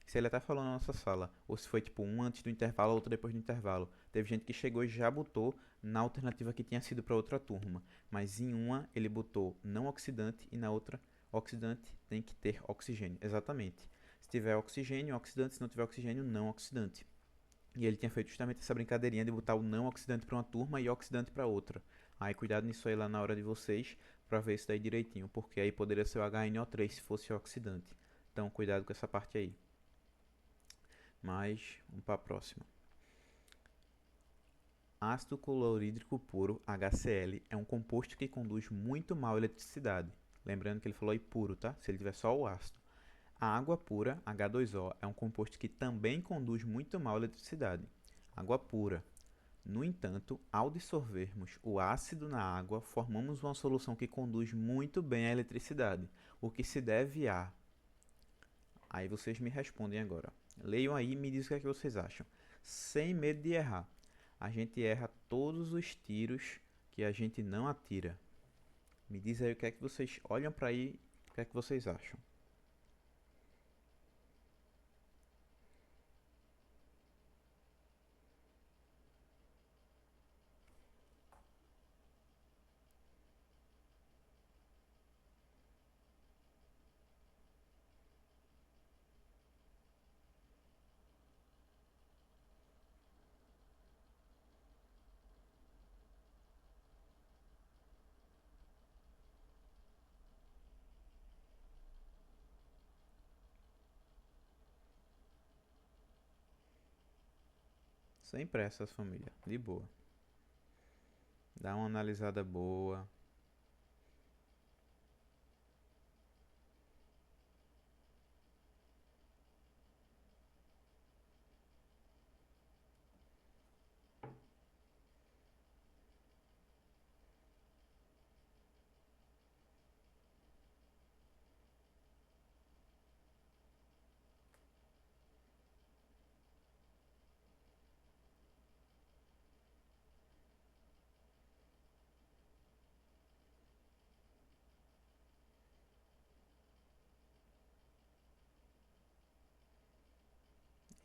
Se ele até falou na nossa sala, ou se foi tipo um antes do intervalo, outro depois do intervalo. Teve gente que chegou e já botou na alternativa que tinha sido para outra turma. Mas em uma ele botou não oxidante e na outra oxidante tem que ter oxigênio. Exatamente. Se tiver oxigênio, oxidante. Se não tiver oxigênio, não oxidante. E ele tinha feito justamente essa brincadeirinha de botar o não oxidante para uma turma e oxidante para outra. Aí cuidado nisso aí lá na hora de vocês para ver isso daí direitinho, porque aí poderia ser o HNO3 se fosse oxidante. Então cuidado com essa parte aí. Mas vamos para a próxima. Ácido clorídrico puro, HCl, é um composto que conduz muito mal a eletricidade. Lembrando que ele falou aí puro, tá? Se ele tiver só o ácido. A água pura, H2O, é um composto que também conduz muito mal a eletricidade. Água pura. No entanto, ao dissolvermos o ácido na água, formamos uma solução que conduz muito bem a eletricidade, o que se deve a... Aí vocês me respondem agora. Leiam aí e me dizem o que é que vocês acham. Sem medo de errar. A gente erra todos os tiros que a gente não atira. Me diz aí o que é que vocês olham para aí, o que é que vocês acham. Sem pressa, família. De boa. Dá uma analisada boa.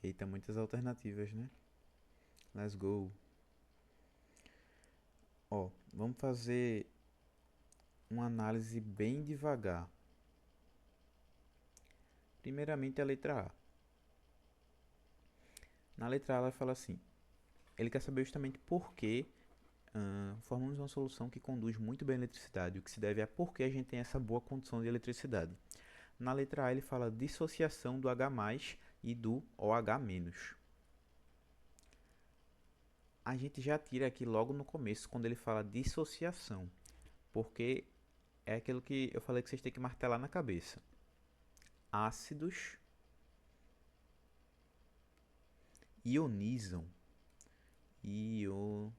Eita, muitas alternativas, né? Let's go. Ó, vamos fazer uma análise bem devagar. Primeiramente a letra A. Na letra A ela fala assim: ele quer saber justamente por que formamos uma solução que conduz muito bem a eletricidade, o que se deve a por que a gente tem essa boa condução de eletricidade. Na letra A ele fala dissociação do H+, e do OH-. A gente já tira aqui logo no começo, quando ele fala dissociação, porque é aquilo que eu falei que vocês têm que martelar na cabeça. Ácidos ionizam. Ionizam.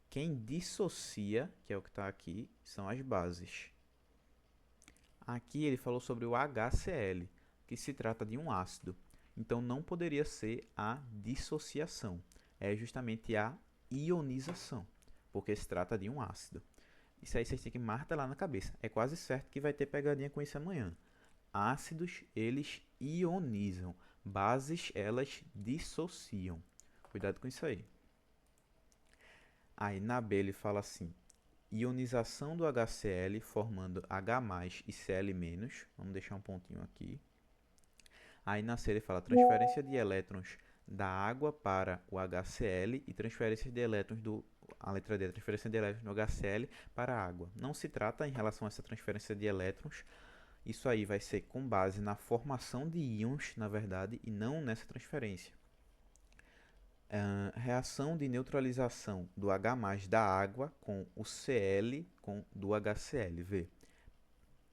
Quem dissocia, que é o que está aqui, são as bases. Aqui ele falou sobre o HCl, que se trata de um ácido. Então não poderia ser a dissociação, é justamente a ionização, porque se trata de um ácido. Isso aí vocês têm que martelar na cabeça. É quase certo que vai ter pegadinha com isso amanhã. Ácidos, eles ionizam. Bases, elas dissociam. Cuidado com isso aí. Aí na B ele fala assim: ionização do HCl formando H+ e Cl-. Vamos deixar um pontinho aqui. Aí na C ele fala transferência de elétrons da água para o HCl e transferência de elétrons do A letra D, a transferência de elétrons no HCl para a água. Não se trata em relação a essa transferência de elétrons. Isso aí vai ser com base na formação de íons, na verdade, e não nessa transferência. Reação de neutralização do H+ da água com o Cl com do HCl. Vê.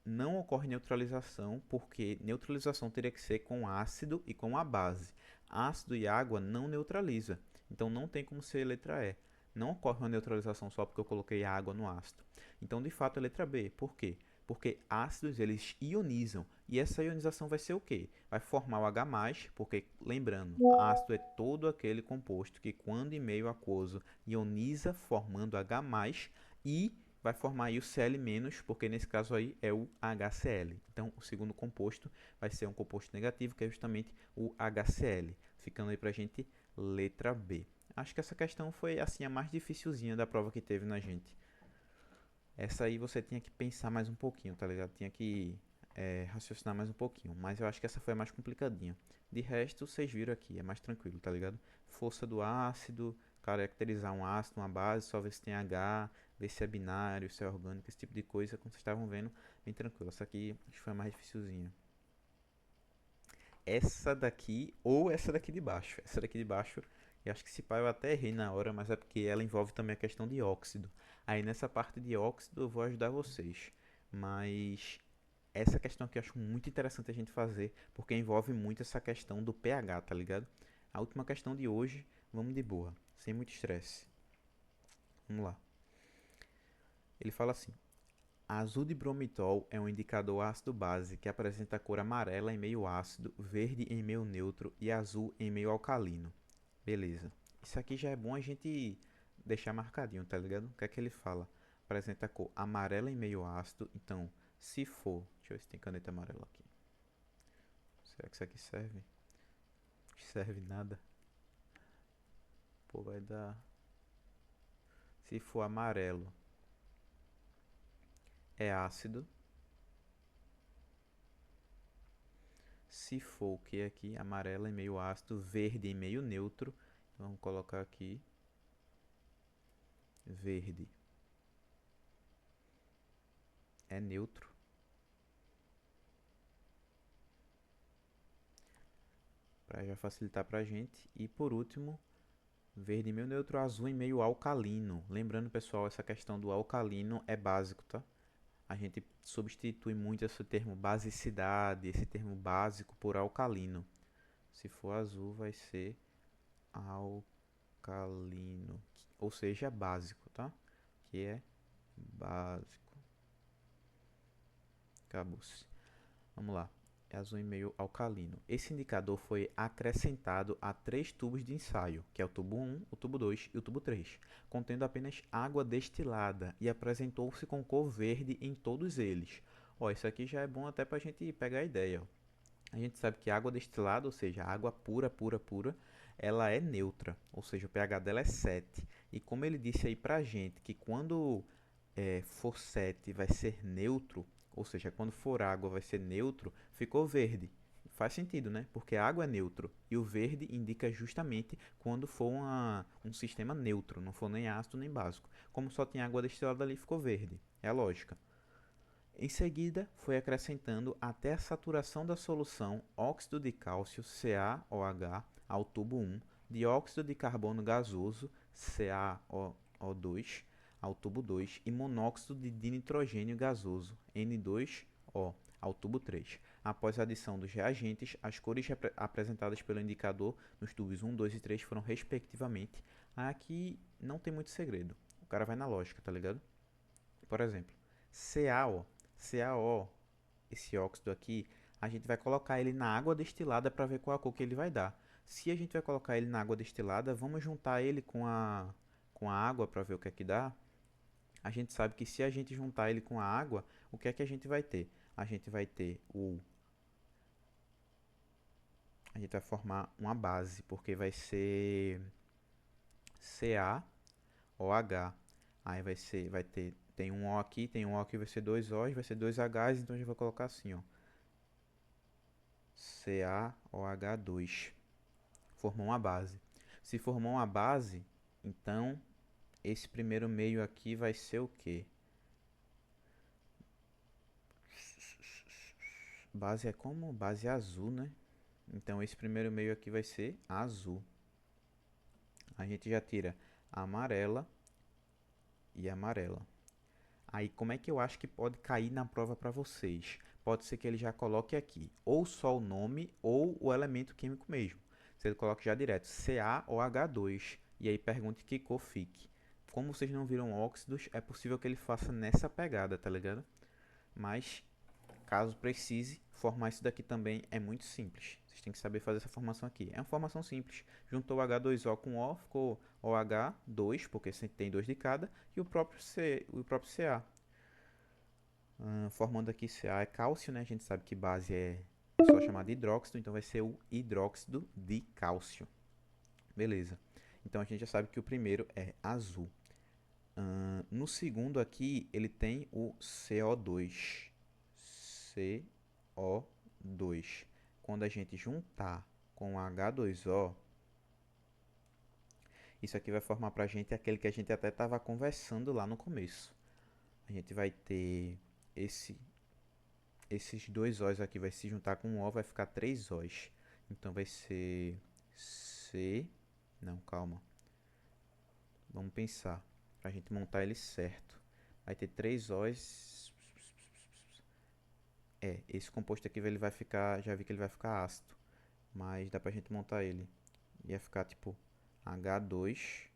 Não ocorre neutralização porque neutralização teria que ser com ácido e com a base. Ácido e água não neutraliza, então não tem como ser letra E. Não ocorre uma neutralização só porque eu coloquei água no ácido. Então, de fato, é letra B. Por quê? Porque ácidos eles ionizam e essa ionização vai ser o quê? Vai formar o H+, porque lembrando, ácido é todo aquele composto que quando em meio aquoso ioniza formando H+, e vai formar aí o Cl-, porque nesse caso aí é o HCl. Então, o segundo composto vai ser um composto negativo, que é justamente o HCl. Ficando aí pra gente letra B. Acho que essa questão foi assim a mais dificilzinha da prova que teve na gente. Essa aí você tinha que pensar mais um pouquinho, tá ligado? Tinha que raciocinar mais um pouquinho. Mas eu acho que essa foi a mais complicadinha. De resto, vocês viram aqui, é mais tranquilo, tá ligado? Força do ácido, caracterizar um ácido, uma base, só ver se tem H, ver se é binário, se é orgânico, esse tipo de coisa, como vocês estavam vendo, bem tranquilo. Essa aqui acho que foi a mais dificilzinha. Essa daqui ou essa daqui de baixo. Essa daqui de baixo, eu acho que se pá eu até errei na hora, mas é porque ela envolve também a questão de óxido. Aí nessa parte de óxido eu vou ajudar vocês. Mas essa questão aqui eu acho muito interessante a gente fazer, porque envolve muito essa questão do pH, tá ligado? A última questão de hoje, vamos de boa, sem muito estresse. Vamos lá. Ele fala assim: azul de bromitol é um indicador ácido-base que apresenta a cor amarela em meio ácido, verde em meio neutro e azul em meio alcalino. Beleza. Isso aqui já é bom a gente deixar marcadinho, tá ligado? O que é que ele fala? Apresenta a cor amarela em meio ácido. Então, se for... Deixa eu ver se tem caneta amarela aqui. Será que isso aqui serve? Não serve nada. Pô, vai dar... Se for amarelo, é ácido. Se for o que aqui? Amarelo em meio ácido, verde em meio neutro. Então, vamos colocar aqui verde. É neutro. Para já facilitar para a gente. E por último, verde em meio neutro, azul em meio alcalino. Lembrando, pessoal, essa questão do alcalino é básico, tá? A gente substitui muito esse termo basicidade, esse termo básico por alcalino. Se for azul, vai ser alcalino, ou seja, básico, tá? Que é básico. Acabou-se. Vamos lá. É azul em meio alcalino. Esse indicador foi acrescentado a 3 tubos de ensaio, que é o tubo 1, o tubo 2 e o tubo 3, contendo apenas água destilada e apresentou-se com cor verde em todos eles. Ó, isso aqui já é bom até para a gente pegar a ideia. Ó. A gente sabe que a água destilada, ou seja, a água pura, pura, pura, ela é neutra, ou seja, o pH dela é 7. E como ele disse aí pra gente que quando for 7 vai ser neutro, ou seja, quando for água vai ser neutro, ficou verde. Faz sentido, né? Porque a água é neutro e o verde indica justamente quando for um sistema neutro, não for nem ácido nem básico. Como só tem água destilada ali, ficou verde. É a lógica. Em seguida, foi acrescentando até a saturação da solução óxido de cálcio CaOH ao tubo 1, dióxido de carbono gasoso CaO2 ao tubo 2 e monóxido de nitrogênio gasoso N2O ao tubo 3. Após a adição dos reagentes, as cores apresentadas pelo indicador nos tubos 1, 2 e 3 foram respectivamente. Aqui não tem muito segredo. O cara vai na lógica, tá ligado? Por exemplo, CaO CaO, esse óxido aqui, a gente vai colocar ele na água destilada para ver qual a cor que ele vai dar. Se a gente vai colocar ele na água destilada, vamos juntar ele com a água para ver o que é que dá. A gente sabe que se a gente juntar ele com a água, o que é que a gente vai ter? A gente vai ter a gente vai formar uma base, porque vai ser CaOH. Aí vai ter, tem um O aqui, tem um O aqui, vai ser dois O's, vai ser dois H's, então a gente vai colocar assim, ó. CaOH2. Formou uma base. Se formou uma base, então esse primeiro meio aqui vai ser o quê? Base é como? Base é azul, né? Então esse primeiro meio aqui vai ser azul. A gente já tira a amarela e a amarela. Aí como é que eu acho que pode cair na prova para vocês? Pode ser que ele já coloque aqui ou só o nome ou o elemento químico mesmo. Se ele coloque já direto Ca ou H2 e aí pergunte que cor fique. Como vocês não viram óxidos, é possível que ele faça nessa pegada, tá ligado? Mas caso precise formar isso daqui também é muito simples. Vocês têm que saber fazer essa formação aqui. É uma formação simples. Juntou H2O com O, ficou OH2, porque tem dois de cada, e o próprio Ca. Formando aqui Ca é cálcio, né? A gente sabe que base é só chamada de hidróxido, então vai ser o hidróxido de cálcio. Beleza. Então a gente já sabe que o primeiro é azul. No segundo aqui, ele tem o CO2. CO2. Quando a gente juntar com o H2O, isso aqui vai formar pra gente aquele que a gente até estava conversando lá no começo. A gente vai ter esses dois O's aqui vai se juntar com um O, vai ficar três O's. Então vai ser C... Não, calma. Vamos pensar. Pra gente montar ele certo. Vai ter três O's. Esse composto aqui ele vai ficar... Já vi que ele vai ficar ácido. Mas dá pra gente montar ele. Ia ficar tipo H2C,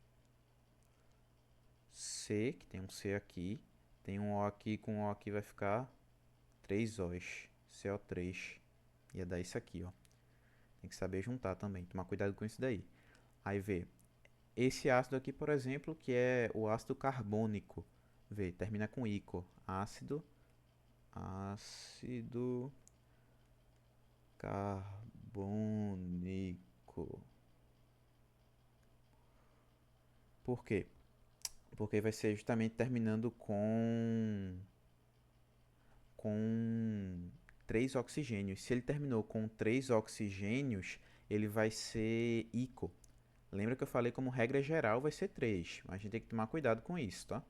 que tem um C aqui. Tem um O aqui, com um O aqui vai ficar 3 O's. CO3. Ia dar isso aqui, ó. Tem que saber juntar também. Tomar cuidado com isso daí. Aí vê. Esse ácido aqui, por exemplo, que é o ácido carbônico. Vê, termina com ico. Ácido carbônico. Por quê? Porque vai ser justamente terminando com 3 oxigênios. Se ele terminou com 3 oxigênios, ele vai ser ico. Lembra que eu falei como regra geral vai ser 3, mas a gente tem que tomar cuidado com isso, tá?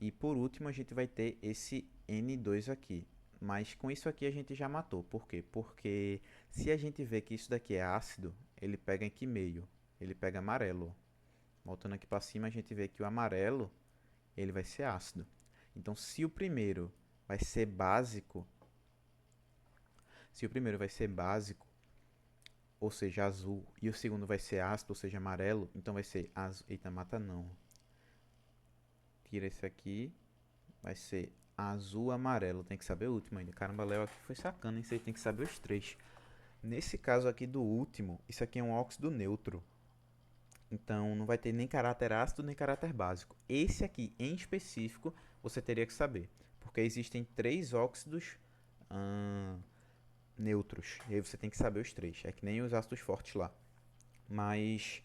E por último a gente vai ter esse N2 aqui. Mas com isso aqui a gente já matou. Por quê? Porque se a gente vê que isso daqui é ácido, ele pega em que meio? Ele pega amarelo. Voltando aqui para cima, a gente vê que o amarelo ele vai ser ácido. Então, se o primeiro vai ser básico, ou seja, azul, e o segundo vai ser ácido, ou seja, amarelo, então vai ser azul. Eita, mata não. Tira esse aqui, vai ser azul, amarelo. Tem que saber o último ainda. Caramba, Léo aqui foi sacana, hein? Você tem que saber os três. Nesse caso aqui do último, isso aqui é um óxido neutro. Então não vai ter nem caráter ácido nem caráter básico. Esse aqui em específico você teria que saber, porque existem três óxidos neutros. E aí você tem que saber os três. É que nem os ácidos fortes lá. Mas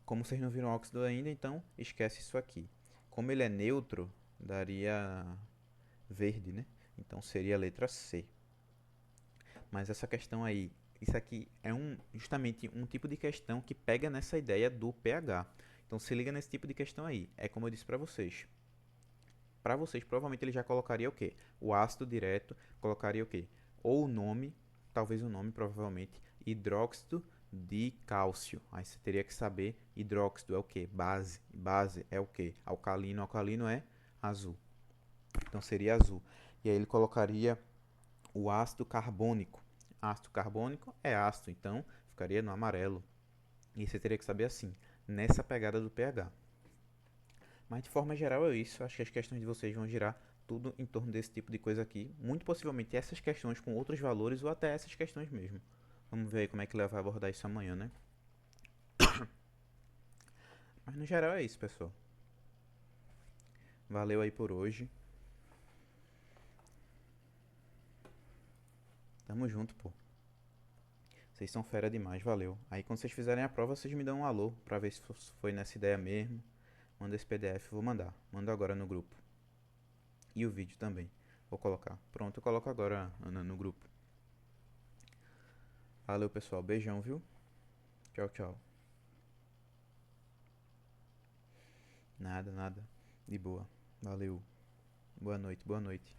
como vocês não viram óxido ainda, então esquece isso aqui. Como ele é neutro, daria verde, né? Então seria a letra C. Mas essa questão aí, isso aqui é justamente um tipo de questão que pega nessa ideia do pH. Então se liga nesse tipo de questão aí. É como eu disse para vocês. Para vocês, provavelmente ele já colocaria o quê? O ácido direto, colocaria o quê? Ou o nome, talvez o nome, provavelmente, hidróxido de cálcio. Aí você teria que saber, hidróxido é o quê? Base. Base é o quê? Alcalino. Alcalino é azul. Então seria azul. E aí ele colocaria o ácido carbônico. Ácido carbônico é ácido, então ficaria no amarelo. E você teria que saber assim, nessa pegada do pH. Mas de forma geral é isso. Acho que as questões de vocês vão girar tudo em torno desse tipo de coisa aqui. Muito possivelmente essas questões com outros valores ou até essas questões mesmo. Vamos ver aí como é que ele vai abordar isso amanhã, né? Mas no geral é isso, pessoal. Valeu aí por hoje. Tamo junto, pô. Vocês são fera demais, valeu. Aí quando vocês fizerem a prova, vocês me dão um alô pra ver se foi nessa ideia mesmo. Manda esse PDF, vou mandar. Mando agora no grupo. E o vídeo também. Vou colocar. Pronto, eu coloco agora, Ana, no grupo. Valeu, pessoal. Beijão, viu? Tchau, tchau. Nada, nada. De boa. Valeu. Boa noite, boa noite.